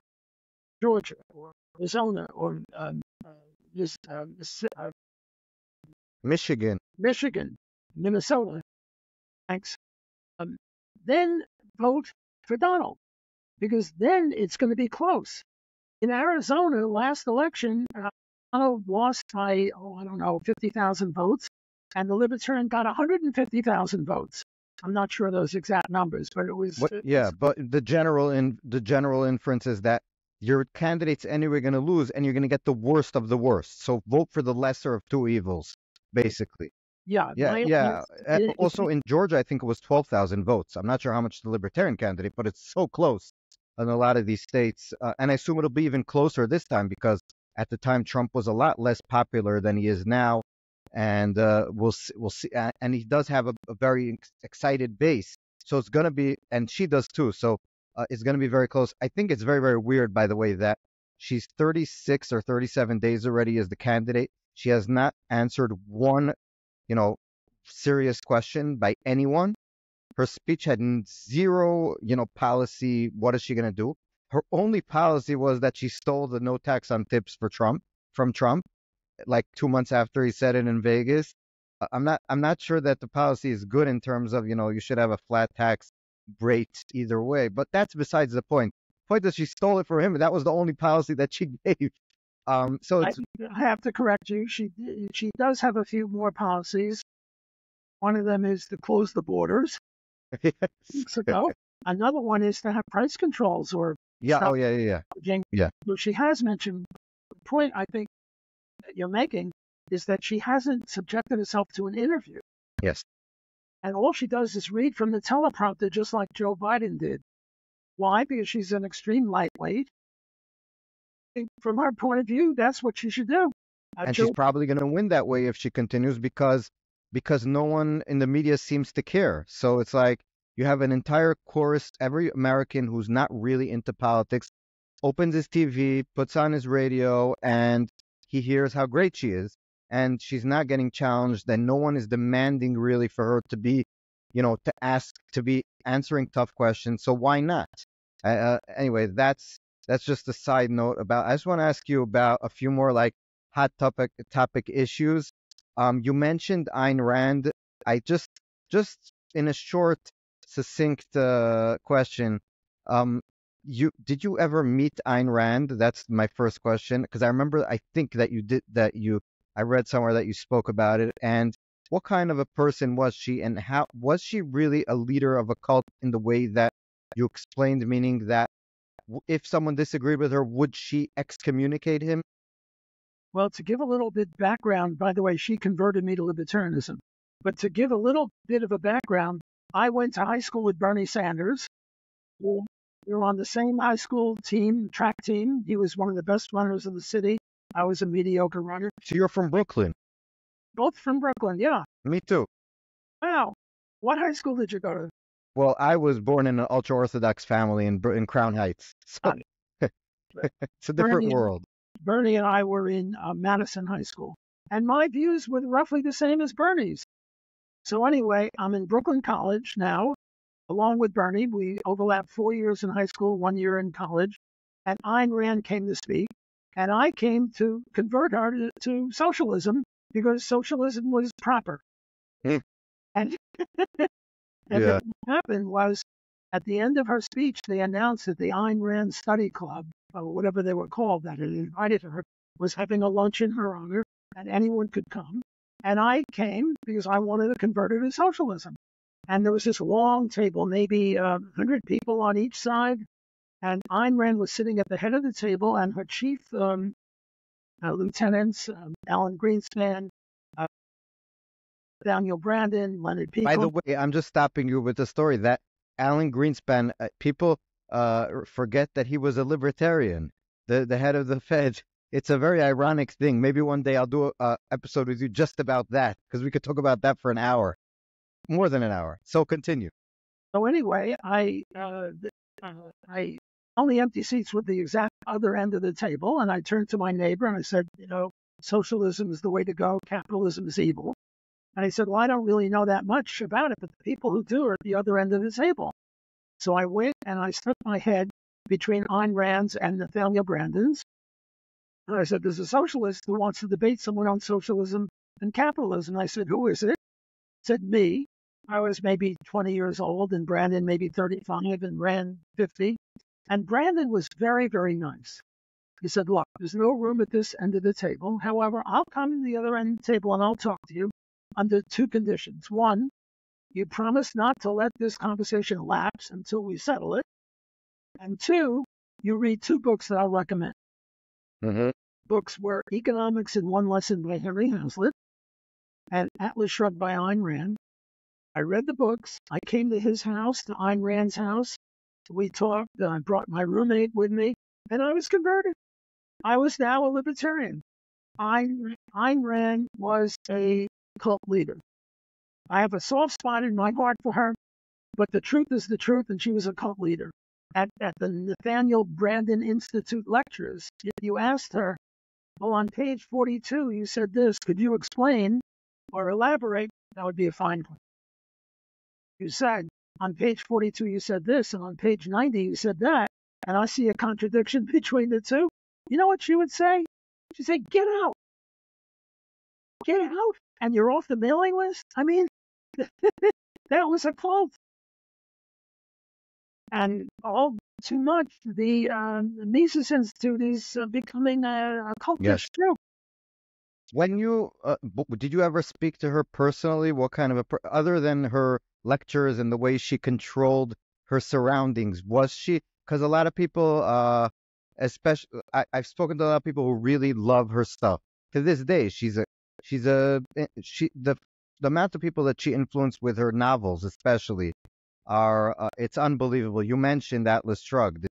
Georgia or Arizona or Michigan, Minnesota, thanks, then vote for Donald, because then it's going to be close. In Arizona, last election, Donald lost by, 50,000 votes, and the Libertarian got 150,000 votes. I'm not sure those exact numbers, but it was... but the general inference is that your candidate's anyway going to lose, and you're going to get the worst of the worst. So vote for the lesser of two evils, basically. Yeah. Also in Georgia, I think it was 12,000 votes. I'm not sure how much the Libertarian candidate, but it's so close in a lot of these states. And I assume it'll be even closer this time, because at the time Trump was a lot less popular than he is now. And we'll see. And he does have a very excited base. So it's going to be, and she does too. So it's going to be very close. I think it's very, very weird, by the way, that she's 36 or 37 days already as the candidate. She has not answered one serious question by anyone. Her speech had zero, policy. What is she going to do? Her only policy was that she stole the no tax on tips from Trump, like 2 months after he said it in Vegas. I'm not sure that the policy is good in terms of, you should have a flat tax rate either way, but that's besides the point. The point is she stole it from him. That was the only policy that she gave. So I have to correct you. She does have a few more policies. One of them is to close the borders. Yes. Weeks ago. Another one is to have price controls or Yeah. So she has mentioned. The point I think that you're making is that she hasn't subjected herself to an interview. Yes. And all she does is read from the teleprompter, just like Joe Biden did. Why? Because she's an extreme lightweight. From her point of view, that's what she should do. And she's probably going to win that way if she continues, because no one in the media seems to care. So it's like you have an entire chorus. Every American who's not really into politics opens his TV, puts on his radio, and he hears how great she is. And she's not getting challenged. And no one is demanding really for her to be, to be answering tough questions. So why not? Anyway, that's just a side note about. I just want to ask you about a few more like hot topic issues. You mentioned Ayn Rand. I just in a short, succinct question. Did you ever meet Ayn Rand? That's my first question, because I remember I think that you did that. I read somewhere that you spoke about it. And what kind of a person was she, and how was she really a leader of a cult in the way that you explained? Meaning that if someone disagreed with her, would she excommunicate him? Well, to give a little bit background, by the way, she converted me to libertarianism. But to give a little bit of a background, I went to high school with Bernie Sanders. We were on the same high school team, track team. He was one of the best runners in the city. I was a mediocre runner. So you're from Brooklyn? Both from Brooklyn, yeah. Me too. Wow. What high school did you go to? Well, I was born in an ultra-Orthodox family in Crown Heights. So it's a different world. Bernie and I were in Madison High School. And my views were roughly the same as Bernie's. So anyway, I'm in Brooklyn College now, along with Bernie. We overlapped 4 years in high school, 1 year in college. And Ayn Rand came to speak. And I came to convert her to socialism because socialism was proper. And, and what happened was, at the end of her speech, they announced that the Ayn Rand Study Club, or whatever they were called, that had invited her, was having a lunch in her honor, and anyone could come. And I came because I wanted to convert her to socialism. And there was this long table, maybe 100 people on each side. And Ayn Rand was sitting at the head of the table, and her chief lieutenants, Alan Greenspan, Daniel Brandon, Leonard Peake. By the way, I'm just stopping you with the story that Alan Greenspan, people forget that he was a libertarian, the head of the Fed. It's a very ironic thing. Maybe one day I'll do an episode with you just about that, because we could talk about that for an hour, more than an hour. So continue. So anyway, I only empty seats with the exact other end of the table, and I turned to my neighbor and I said, socialism is the way to go, capitalism is evil. And he said, well, I don't really know that much about it, but the people who do are at the other end of the table. So I went and I stuck my head between Ayn Rand's and Nathaniel Brandon's. And I said, there's a socialist who wants to debate someone on socialism and capitalism. I said, who is it? He said, me. I was maybe 20 years old, and Brandon maybe 35, and Rand 50. And Brandon was very, very nice. He said, look, there's no room at this end of the table. However, I'll come to the other end of the table and I'll talk to you under two conditions. One, you promise not to let this conversation lapse until we settle it. And two, you read two books that I'll recommend. Books were Economics in One Lesson by Henry Hazlitt and Atlas Shrugged by Ayn Rand. I read the books. I came to his house, to Ayn Rand's house. We talked. I brought my roommate with me, and I was converted. I was now a libertarian. Ayn Rand was a cult leader. I have a soft spot in my heart for her, but the truth is the truth, and she was a cult leader. At the Nathaniel Brandon Institute lectures, if you asked her, well, on page 42, you said this, could you explain or elaborate? That would be a fine point. You said, on page 42, you said this, and on page 90, you said that, and I see a contradiction between the two. You know what she would say? She'd say, get out. Get out, and you're off the mailing list? I mean, that was a cult. And all too much, the Mises Institute is becoming a cultish group. When you did you ever speak to her personally? What kind of other than her lectures and the way she controlled her surroundings, was she? Because a lot of people, especially I've spoken to a lot of people who really love her stuff. To this day, the amount of people that she influenced with her novels, especially, are it's unbelievable. You mentioned Atlas Shrugged.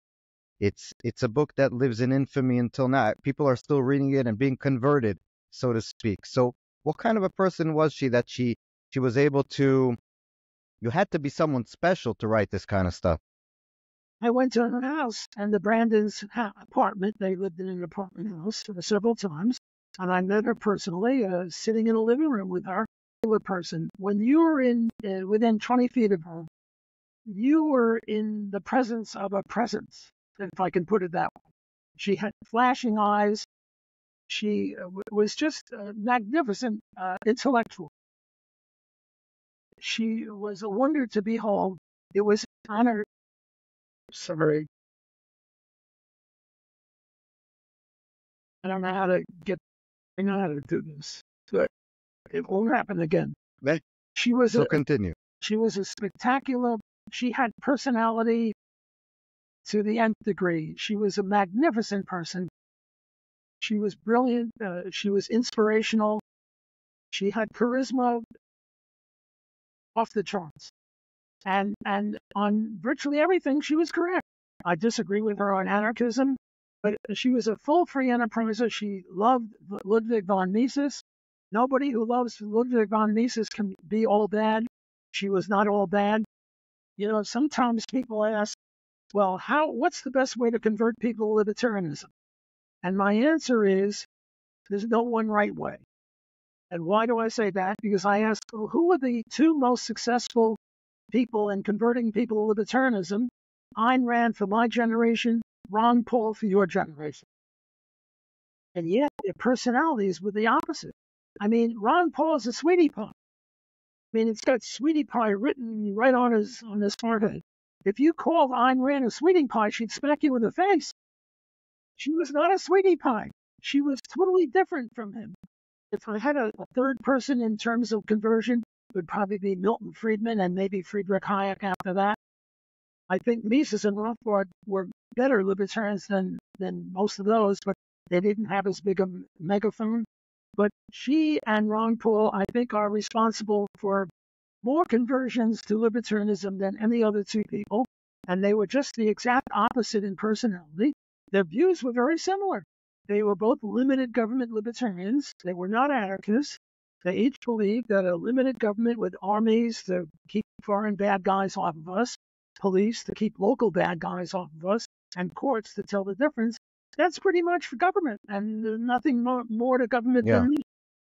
It's a book that lives in infamy until now. People are still reading it and being converted, so to speak. So what kind of a person was she that she was able to, you had to be someone special to write this kind of stuff. I went to her house and the Brandons' apartment. They lived in an apartment house several times, and I met her personally, sitting in a living room with her. A person. When you were within 20 feet of her, you were in the presence of a presence, if I can put it that way. She had flashing eyes. She was just a magnificent intellectual. She was a wonder to behold. It was an honor. Sorry. I don't know how to I know how to do this, but it won't happen again. Continue. She was a spectacular. She had personality to the nth degree. She was a magnificent person. She was brilliant. She was inspirational. She had charisma. off the charts. And on virtually everything, she was correct. I disagree with her on anarchism, but she was a full free enterpriser. She loved Ludwig von Mises. Nobody who loves Ludwig von Mises can be all bad. She was not all bad. You know, sometimes people ask, well, what's the best way to convert people to libertarianism? And my answer is, there's no one right way. And why do I say that? Because I ask, well, who are the two most successful people in converting people to libertarianism? Ayn Rand for my generation, Ron Paul for your generation. And yet their personalities were the opposite. I mean, Ron Paul is a sweetie pie. I mean, it's got sweetie pie written right on his forehead. If you called Ayn Rand a sweetie pie, she'd smack you in the face. She was not a sweetie pie. She was totally different from him. If I had a third person in terms of conversion, it would probably be Milton Friedman and maybe Friedrich Hayek after that. I think Mises and Rothbard were better libertarians than most of those, but they didn't have as big a megaphone. But she and Ron Paul, I think, are responsible for more conversions to libertarianism than any other two people. And they were just the exact opposite in personality. Their views were very similar. They were both limited government libertarians. They were not anarchists. They each believed that a limited government with armies to keep foreign bad guys off of us, police to keep local bad guys off of us, and courts to tell the difference. That's pretty much for government, and there's nothing more to government than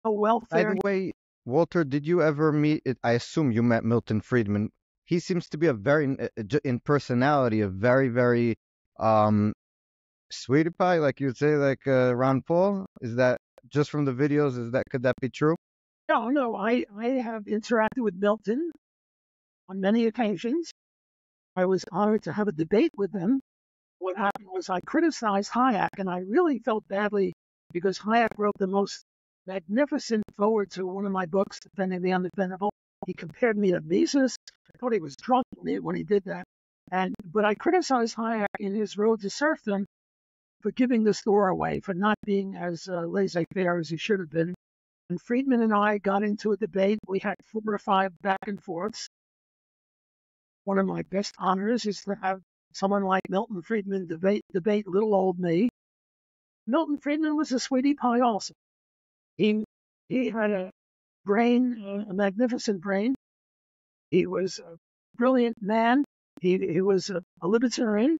a welfare. By the way, Walter, did you ever meet, I assume you met Milton Friedman. He seems to be in personality, a very, very sweetie pie, like you'd say, like Ron Paul. Is that just from the videos? Could that be true? No, I have interacted with Milton on many occasions. I was honored to have a debate with him. What happened was I criticized Hayek, and I really felt badly because Hayek wrote the most magnificent foreword to one of my books, Defending the Undefendable. He compared me to Mises. I thought he was drunk when he did that. But I criticized Hayek in his Road to Serfdom for giving the store away, for not being as laissez-faire as he should have been. And Friedman and I got into a debate. We had 4 or 5 back and forths. One of my best honors is to have someone like Milton Friedman debate little old me. Milton Friedman was a sweetie pie also. He had a brain, a magnificent brain. He was a brilliant man. He was a libertarian,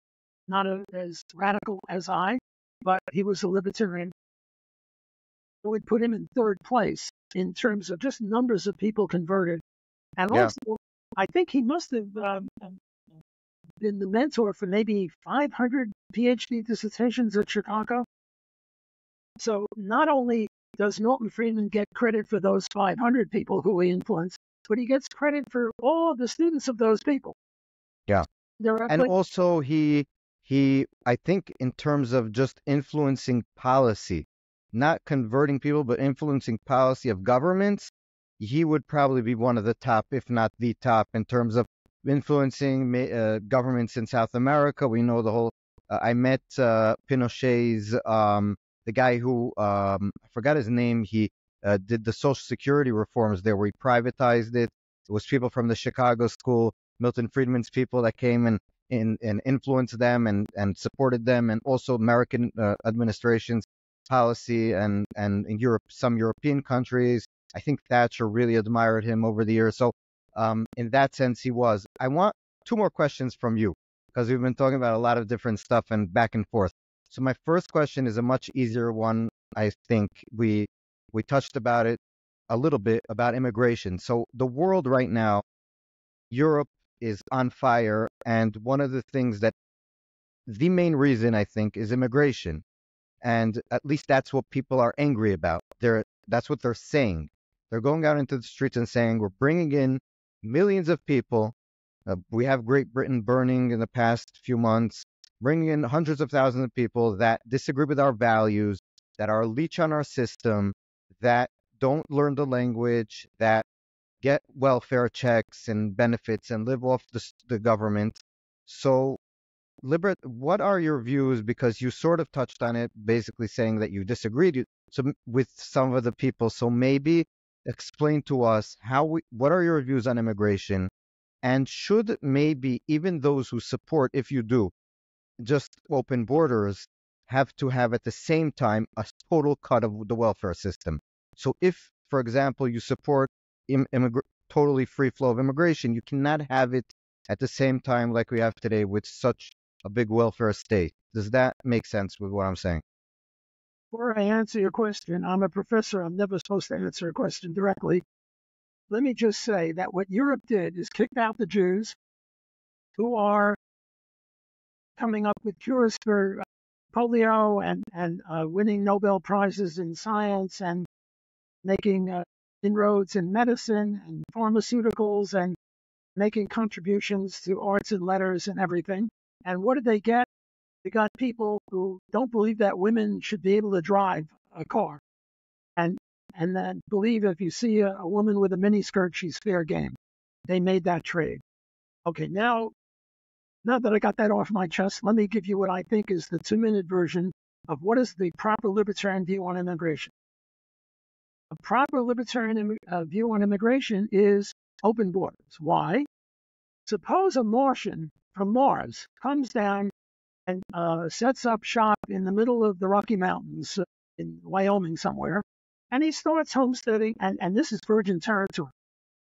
not as radical as I, but he was a libertarian. I would put him in 3rd place in terms of just numbers of people converted. And also, I think he must have been the mentor for maybe 500 PhD dissertations at Chicago. So not only does Milton Friedman get credit for those 500 people who he influenced, but he gets credit for all the students of those people. Yeah. And also he, I think in terms of just influencing policy, not converting people, but influencing policy of governments, he would probably be one of the top, if not the top, in terms of influencing governments in South America. We know the whole, I met Pinochet's, the guy who, I forgot his name, he did the Social Security reforms there where he privatized it. It was people from the Chicago school, Milton Friedman's people that came and influenced them and supported them, and also American administration's policy and in Europe, some European countries. I think Thatcher really admired him over the years. So in that sense, he was. I want 2 more questions from you because we've been talking about a lot of different stuff and back and forth. So my first question is a much easier one. I think we touched about it a little bit about immigration. So the world right now, Europe is on fire. And one of the things the main reason I think is immigration. And at least that's what people are angry about. That's what they're saying. They're going out into the streets and saying, we're bringing in millions of people. We have Great Britain burning in the past few months, bringing in hundreds of thousands of people that disagree with our values, that are a leech on our system, that don't learn the language, that get welfare checks and benefits and live off the government. So, what are your views? Because you sort of touched on it, basically saying that you disagreed with some of the people. So maybe explain to us what are your views on immigration, and should maybe even those who support, if you do, just open borders, have to have at the same time a total cut of the welfare system. So if, for example, you support totally free flow of immigration, you cannot have it at the same time like we have today with such a big welfare state. Does that make sense with what I'm saying? Before I answer your question, I'm a professor. I'm never supposed to answer a question directly. Let me just say that what Europe did is kicked out the Jews who are coming up with cures for polio and winning Nobel Prizes in science and making inroads in medicine and pharmaceuticals and making contributions to arts and letters and everything. And what did they get? They got people who don't believe that women should be able to drive a car, and then believe if you see a woman with a miniskirt, she's fair game. They made that trade. Okay, now that I got that off my chest, let me give you what I think is the 2-minute version of what is the proper libertarian view on immigration. A proper libertarian view on immigration is open borders. Why? Suppose a Martian from Mars comes down and sets up shop in the middle of the Rocky Mountains in Wyoming somewhere, and he starts homesteading, and this is virgin territory.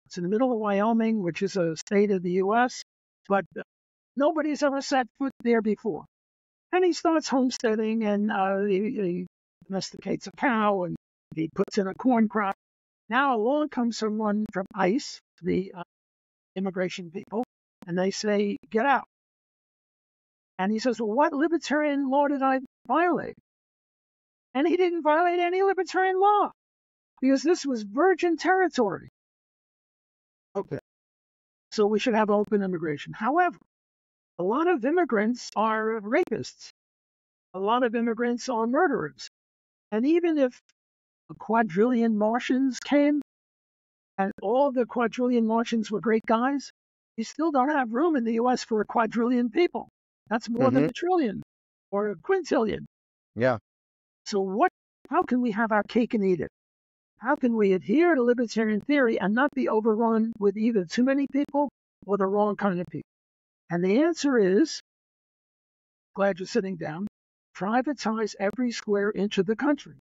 It's in the middle of Wyoming, which is a state of the U.S., but nobody's ever set foot there before. And he starts homesteading, and he domesticates a cow, and he puts in a corn crop. Now along comes someone from ICE, the immigration people, and they say, get out. And he says, well, what libertarian law did I violate? And he didn't violate any libertarian law because this was virgin territory. Okay. So we should have open immigration. However, a lot of immigrants are rapists. A lot of immigrants are murderers. And even if a quadrillion Martians came and all the quadrillion Martians were great guys, you still don't have room in the U.S. for a quadrillion people. That's more than a trillion or a quintillion. Yeah. So how can we have our cake and eat it? How can we adhere to libertarian theory and not be overrun with either too many people or the wrong kind of people? And the answer is, glad you're sitting down, privatize every square inch of the country.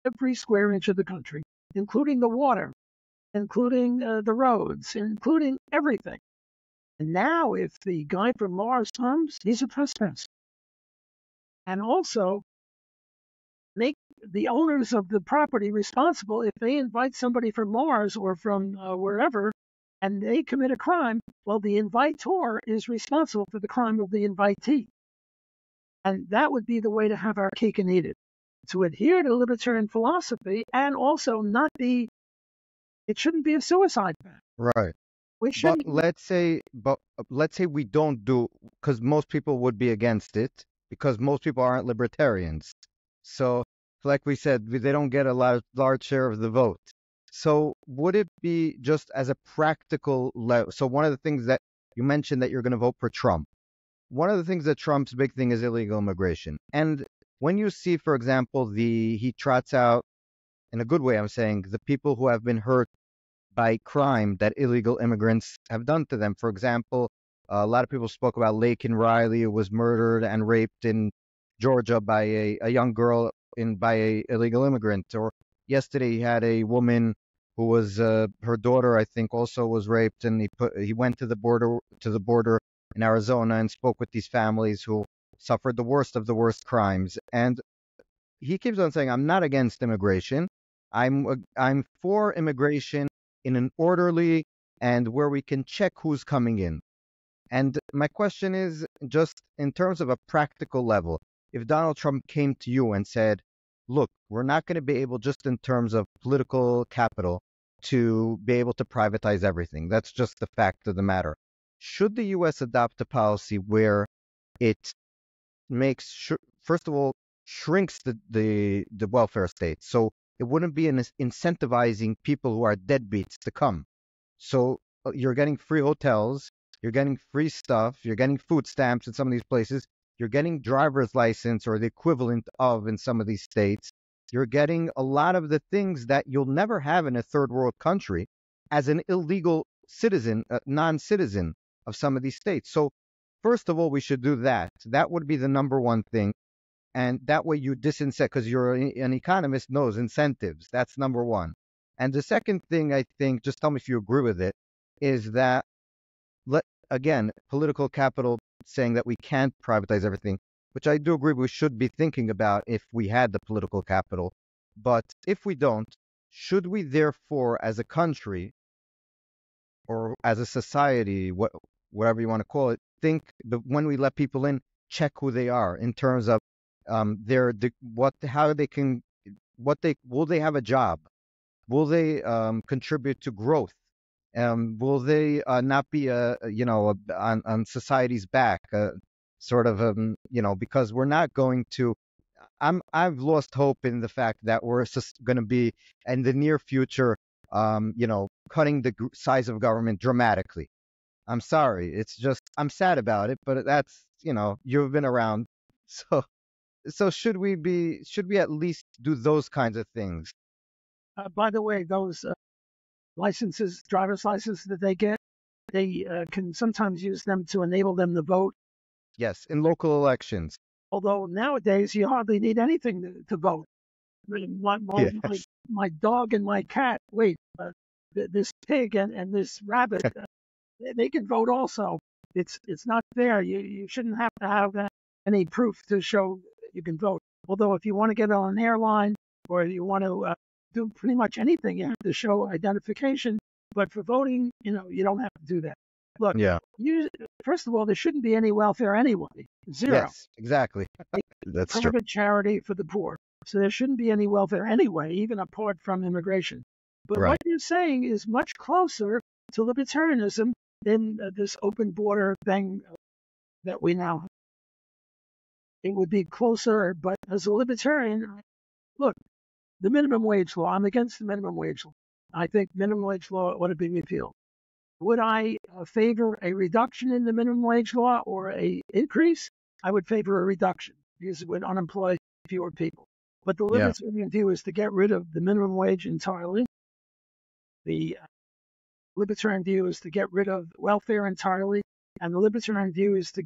Every square inch of the country, including the water, including the roads, including everything. And now, if the guy from Mars comes, he's a trespasser. And also, make the owners of the property responsible if they invite somebody from Mars or from wherever, and they commit a crime. Well, the invitor is responsible for the crime of the invitee. And that would be the way to have our cake and eat it. To adhere to libertarian philosophy and also it shouldn't be a suicide pact. Right. But let's say we don't do, because most people would be against it, because most people aren't libertarians. So, like we said, they don't get a large share of the vote. So, would it be just as a practical level? So, one of the things that you mentioned that you're going to vote for Trump. One of the things that Trump's big thing is illegal immigration. And when you see, for example, he trots out, in a good way, I'm saying, the people who have been hurt by crime that illegal immigrants have done to them. For example, a lot of people spoke about Laken Riley, who was murdered and raped in Georgia by a young girl by a illegal immigrant. Or yesterday, he had a woman who was her daughter, I think, also was raped, and he went to the border in Arizona and spoke with these families who suffered the worst of the worst crimes. And he keeps on saying, "I'm not against immigration. I'm for immigration in an orderly and where we can check who's coming in." And my question is, just in terms of a practical level, if Donald Trump came to you and said, look, we're not going to be able, just in terms of political capital, to be able to privatize everything. That's just the fact of the matter. Should the U.S. adopt a policy where it makes, first of all, shrinks the welfare state? So it wouldn't be incentivizing people who are deadbeats to come. So you're getting free hotels, you're getting free stuff, you're getting food stamps in some of these places, you're getting driver's license or the equivalent of in some of these states. You're getting a lot of the things that you'll never have in a third world country as an illegal citizen, non-citizen of some of these states. So first of all, we should do that. That would be the number one thing. And that way you disincentive, because you're an economist, knows incentives. That's number one. And the second thing, I think, just tell me if you agree with it, is that, again, political capital saying that we can't privatize everything, which I do agree we should be thinking about if we had the political capital. But if we don't, should we therefore, as a country or as a society, whatever you want to call it, think that when we let people in, check who they are in terms of how they can, will they have a job? Will they contribute to growth? Will they not be on society's back, because we're not going to. I've lost hope in the fact that we're just going to be in the near future, cutting the size of government dramatically. I'm sorry, it's just I'm sad about it, but that's you've been around, so. So should we at least do those kinds of things? By the way, those licenses, driver's licenses that they get, they can sometimes use them to enable them to vote. Yes, in local elections. Although nowadays you hardly need anything to vote. My dog and my cat, this pig and this rabbit, they can vote also. It's not fair. You shouldn't have to have any proof to show you can vote. Although if you want to get on an airline or you want to do pretty much anything, you have to show identification. But for voting, you don't have to do that. Look, first of all, there shouldn't be any welfare anyway. Zero. Yes, exactly. That's true. Private charity for the poor. So there shouldn't be any welfare anyway, even apart from immigration. But what you're saying is much closer to libertarianism than this open border thing that we now have. It would be closer, but as a libertarian, look, the minimum wage law, I'm against the minimum wage law. I think minimum wage law ought to be repealed. Would I favor a reduction in the minimum wage law or a increase? I would favor a reduction because it would unemploy fewer people. But the libertarian view is to get rid of the minimum wage entirely. The libertarian view is to get rid of welfare entirely. And the libertarian view is to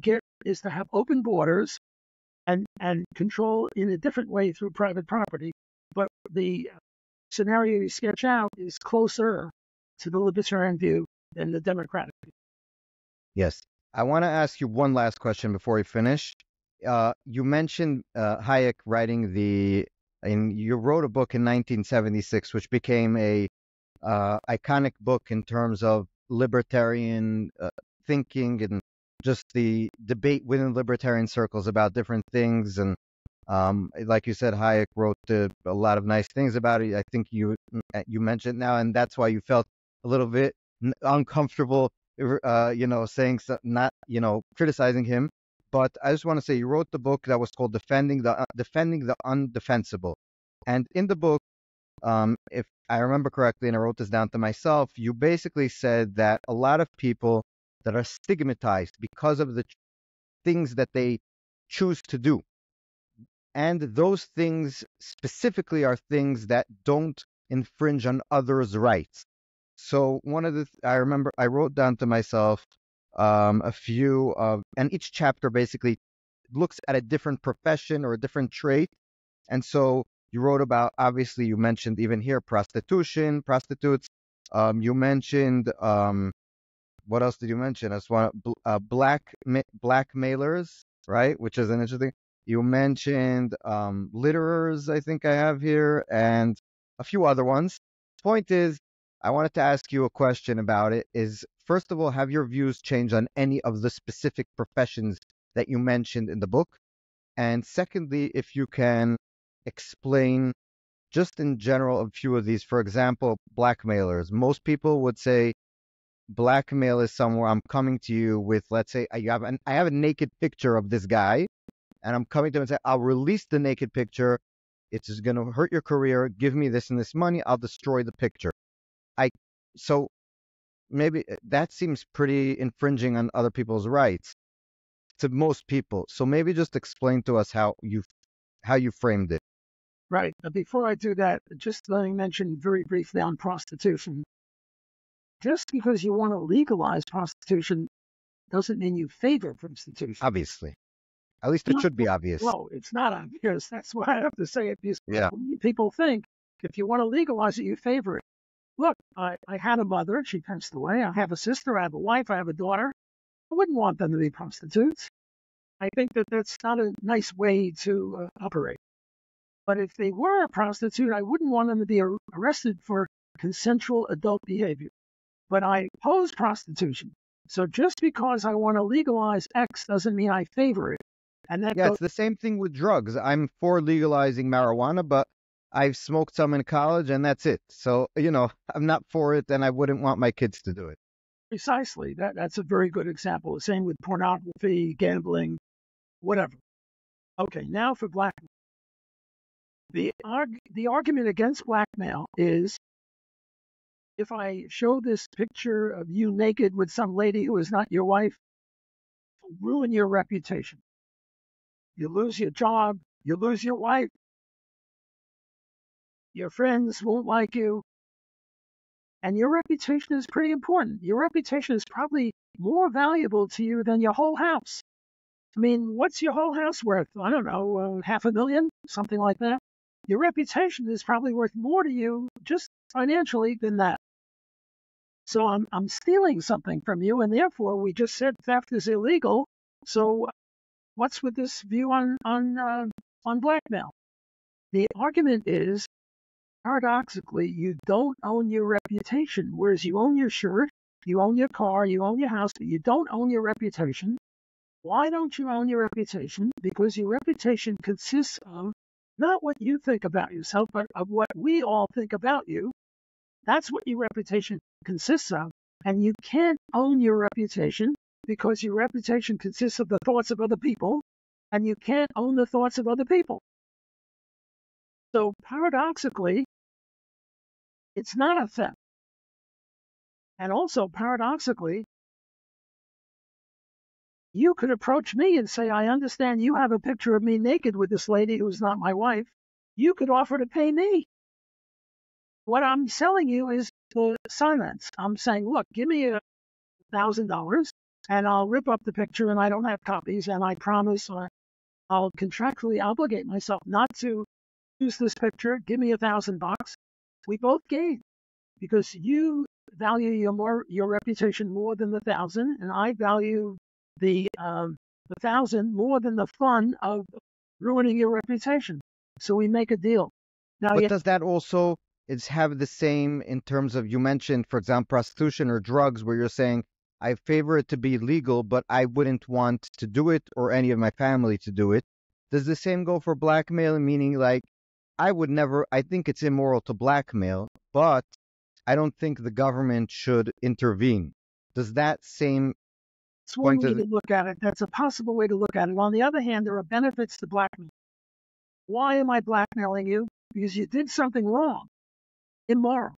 have open borders and control in a different way through private property. But the scenario you sketch out is closer to the libertarian view than the democratic view. Yes. I want to ask you one last question before we finish. You mentioned Hayek writing you wrote a book in 1976, which became a iconic book in terms of libertarian thinking and just the debate within libertarian circles about different things. And like you said, Hayek wrote a lot of nice things about it. I think you mentioned now, and that's why you felt a little bit uncomfortable, saying not, criticizing him. But I just want to say you wrote the book that was called Defending the Undefensible. And in the book, if I remember correctly, and I wrote this down to myself, you basically said that a lot of people that are stigmatized because of the things that they choose to do. And those things specifically are things that don't infringe on others' rights. So I remember I wrote down to myself a few and each chapter basically looks at a different profession or a different trait. And so you wrote about, obviously you mentioned even here, prostitutes. You mentioned, what else did you mention? I just want blackmailers, right? Which is an interesting. You mentioned litterers, I think I have here, and a few other ones. Point is, I wanted to ask you a question about it. First of all, have your views changed on any of the specific professions that you mentioned in the book? And secondly, if you can explain just in general a few of these. For example, blackmailers. Most people would say blackmail is somewhere I'm coming to you with, let's say I have a naked picture of this guy, and I'm coming to him and say, I'll release the naked picture. It's just going to hurt your career. Give me this and this money. I'll destroy the picture. So maybe that seems pretty infringing on other people's rights to most people. So maybe just explain to us how you framed it. Right. Before I do that, just let me mention very briefly on prostitution. Just because you want to legalize prostitution doesn't mean you favor prostitution. Obviously. At least it should be obvious. Well, it's not obvious. That's why I have to say it, because Yeah. people think if you want to legalize it, you favor it. Look, I had a mother. She passed away. I have a sister. I have a wife. I have a daughter. I wouldn't want them to be prostitutes. I think that that's not a nice way to operate. But if they were a prostitute, I wouldn't want them to be arrested for consensual adult behavior. But I oppose prostitution. So just because I want to legalize X doesn't mean I favor it. And that Yeah, it's the same thing with drugs. I'm for legalizing marijuana, but I've smoked some in college and that's it. So, I'm not for it and I wouldn't want my kids to do it. Precisely. That's a very good example. The same with pornography, gambling, whatever. Okay, now for blackmail. The argument against blackmail is, if I show this picture of you naked with some lady who is not your wife, it'll ruin your reputation. You lose your job, you lose your wife, your friends won't like you, and your reputation is pretty important. Your reputation is probably more valuable to you than your whole house. I mean, what's your whole house worth? I don't know, $500,000, something like that. Your reputation is probably worth more to you just financially than that. So I'm stealing something from you, and therefore we just said theft is illegal. So what's with this view on blackmail? The argument is, paradoxically, you don't own your reputation, whereas you own your shirt, you own your car, you own your house, but you don't own your reputation. Why don't you own your reputation? Because your reputation consists of not what you think about yourself, but of what we all think about you. That's what your reputation consists of. And you can't own your reputation because your reputation consists of the thoughts of other people, and you can't own the thoughts of other people. So paradoxically, it's not a theft. And also paradoxically, you could approach me and say, I understand you have a picture of me naked with this lady who's not my wife. You could offer to pay me. What I'm selling you is the silence. I'm saying, look, give me $1,000 and I'll rip up the picture, and I don't have copies, and I promise I'll contractually obligate myself not to use this picture. Give me $1,000. We both gain, because you value your reputation more than the 1,000, and I value the 1,000 more than the fun of ruining your reputation. So we make a deal. Now, But does that also have the same in terms of, you mentioned, for example, prostitution or drugs, where you're saying, I favor it to be legal, but I wouldn't want to do it or any of my family to do it. Does the same go for blackmail? Meaning, like, I think it's immoral to blackmail, but I don't think the government should intervene. Does that same That's one way to look at it. That's a possible way to look at it. On the other hand, there are benefits to blackmail. Why am I blackmailing you? Because you did something wrong, immoral.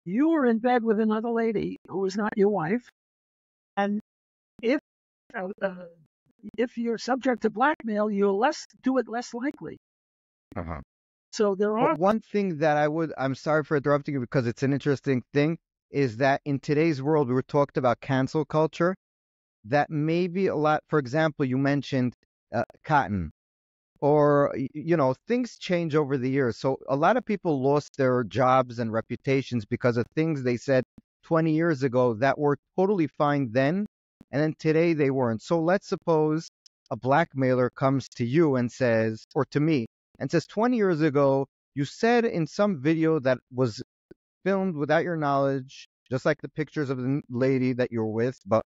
You were in bed with another lady who was not your wife, and if you're subject to blackmail, you'll do it less likely. So there are. But one thing that I'm sorry for interrupting you because it's an interesting thing, is that in today's world, we were talked about cancel culture, that maybe a lot, for example, you mentioned cotton, or, things change over the years. So a lot of people lost their jobs and reputations because of things they said 20 years ago that were totally fine then, and then today they weren't. So let's suppose a blackmailer comes to you and says, or to me, and says, 20 years ago, you said in some video that was filmed without your knowledge, just like the pictures of the lady that you're with, but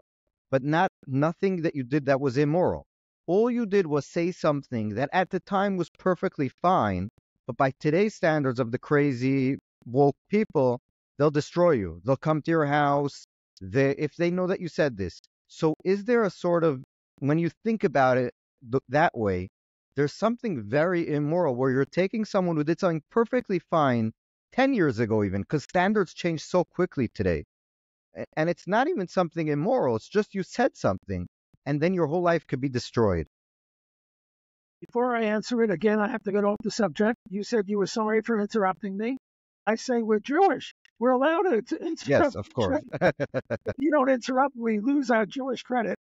nothing that you did that was immoral. All you did was say something that at the time was perfectly fine, but by today's standards of the crazy woke people, they'll destroy you. They'll come to your house if they know that you said this. So is there a sort of, when you think about it that way, there's something very immoral where you're taking someone who did something perfectly fine 10 years ago even, because standards change so quickly today. And it's not even something immoral. It's just you said something, and then your whole life could be destroyed. Before I answer it, again, I have to get off the subject. You said you were sorry for interrupting me. I say we're Jewish. We're allowed to interrupt. Yes, of course. If you don't interrupt, we lose our Jewish credit.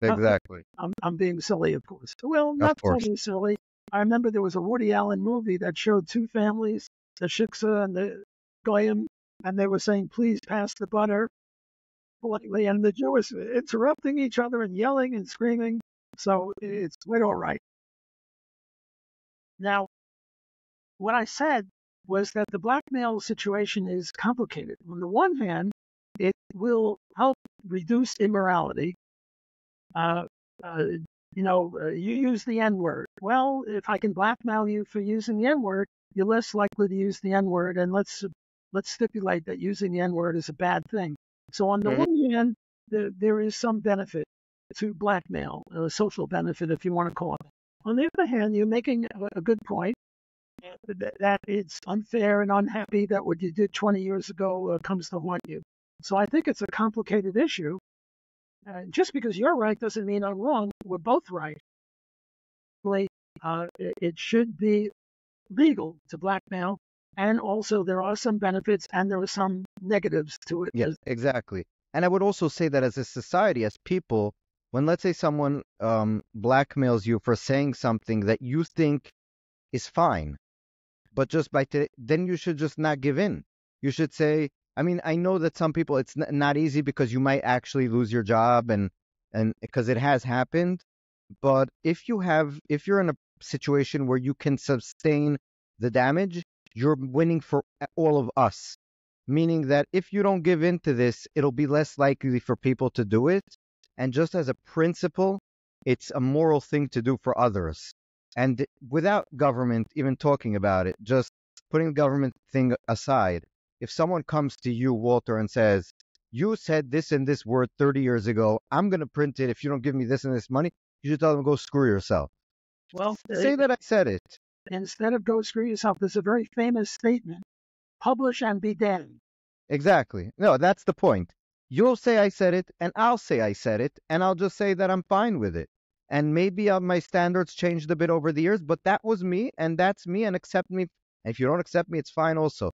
Exactly. I'm being silly, of course. Well, Of not course. totally silly. I remember there was a Woody Allen movie that showed two families, the Shiksa and the Goyim, and they were saying, please pass the butter politely, and the Jews interrupting each other and yelling and screaming. So it's quite all right. Now, what I said was that the blackmail situation is complicated. On the one hand, it will help reduce immorality. You use the N-word. Well, if I can blackmail you for using the N-word, you're less likely to use the N-word, and let's stipulate that using the N-word is a bad thing. So on the one hand, there is some benefit to blackmail, a social benefit, if you want to call it. On the other hand, you're making a good point that it's unfair and unhappy that what you did 20 years ago comes to haunt you. So I think it's a complicated issue. Just because you're right doesn't mean I'm wrong. We're both right. It should be legal to blackmail, and also there are some benefits and there are some negatives to it. Yes, exactly. And I would also say that as a society, as people, when let's say someone blackmails you for saying something that you think is fine, but just then you should just not give in. You should say, I mean, I know that some people, it's not easy because you might actually lose your job and because it has happened. But if you're in a situation where you can sustain the damage, you're winning for all of us. Meaning that if you don't give in to this, it'll be less likely for people to do it. And just as a principle, it's a moral thing to do for others. And without government even talking about it, just putting the government thing aside, if someone comes to you, Walter, and says, you said this and this word 30 years ago, I'm going to print it if you don't give me this and this money, you should tell them, go screw yourself. Well, say that I said it. Instead of go screw yourself, there's a very famous statement, publish and be damned. Exactly. No, that's the point. You'll say I said it, and I'll say I said it, and I'll just say that I'm fine with it. And maybe my standards changed a bit over the years, but that was me, and that's me, and accept me. And if you don't accept me, it's fine also.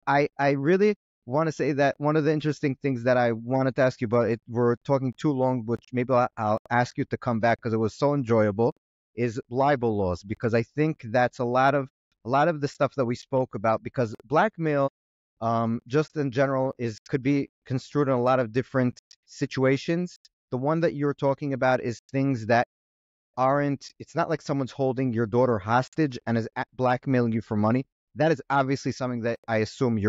I really want to say that one of the interesting things that I wanted to ask you about, we're talking too long, which maybe I'll ask you to come back because it was so enjoyable, is libel laws, because I think that's a lot of the stuff that we spoke about, because blackmail, just in general, could be construed in a lot of different situations. The one that you're talking about is things that it's not like someone's holding your daughter hostage and is blackmailing you for money. That is obviously something that I assume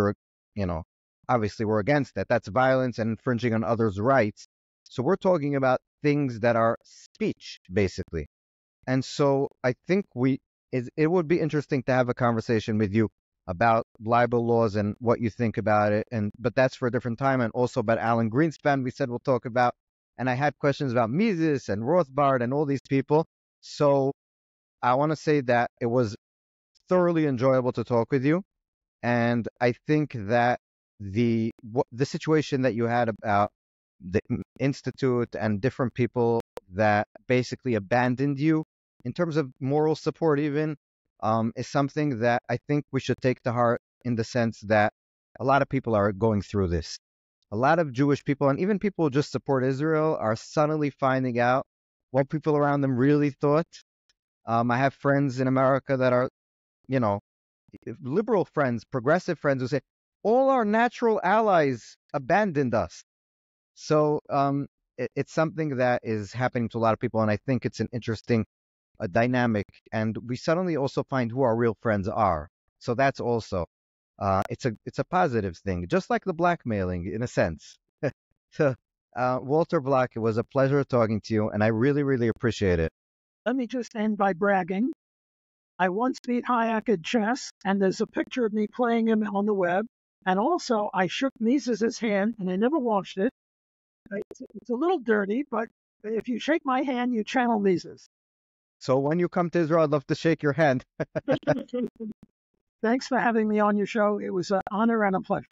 obviously we're against that. That's violence and infringing on others' rights. So we're talking about things that are speech, basically. And so I think it would be interesting to have a conversation with you about libel laws and what you think about it. But that's for a different time. And also about Alan Greenspan, we said we'll talk about. And I had questions about Mises and Rothbard and all these people. So I want to say that it was thoroughly enjoyable to talk with you. And I think that the situation that you had about the Institute and different people that basically abandoned you in terms of moral support even, is something that I think we should take to heart, in the sense that a lot of people are going through this. A lot of Jewish people, and even people who just support Israel, are suddenly finding out what people around them really thought. I have friends in America that are, liberal friends, progressive friends, who say, all our natural allies abandoned us. So it's something that is happening to a lot of people, and I think it's an interesting dynamic. And we suddenly also find who our real friends are. So that's also, it's a positive thing, just like the blackmailing in a sense. So, Walter Block, it was a pleasure talking to you, and I really, really appreciate it. Let me just end by bragging. I once beat Hayek at chess, and there's a picture of me playing him on the web. And also, I shook Mises' hand, and I never washed it. It's a little dirty, but if you shake my hand, you channel Mises. So when you come to Israel, I'd love to shake your hand. Thanks for having me on your show. It was an honor and a pleasure.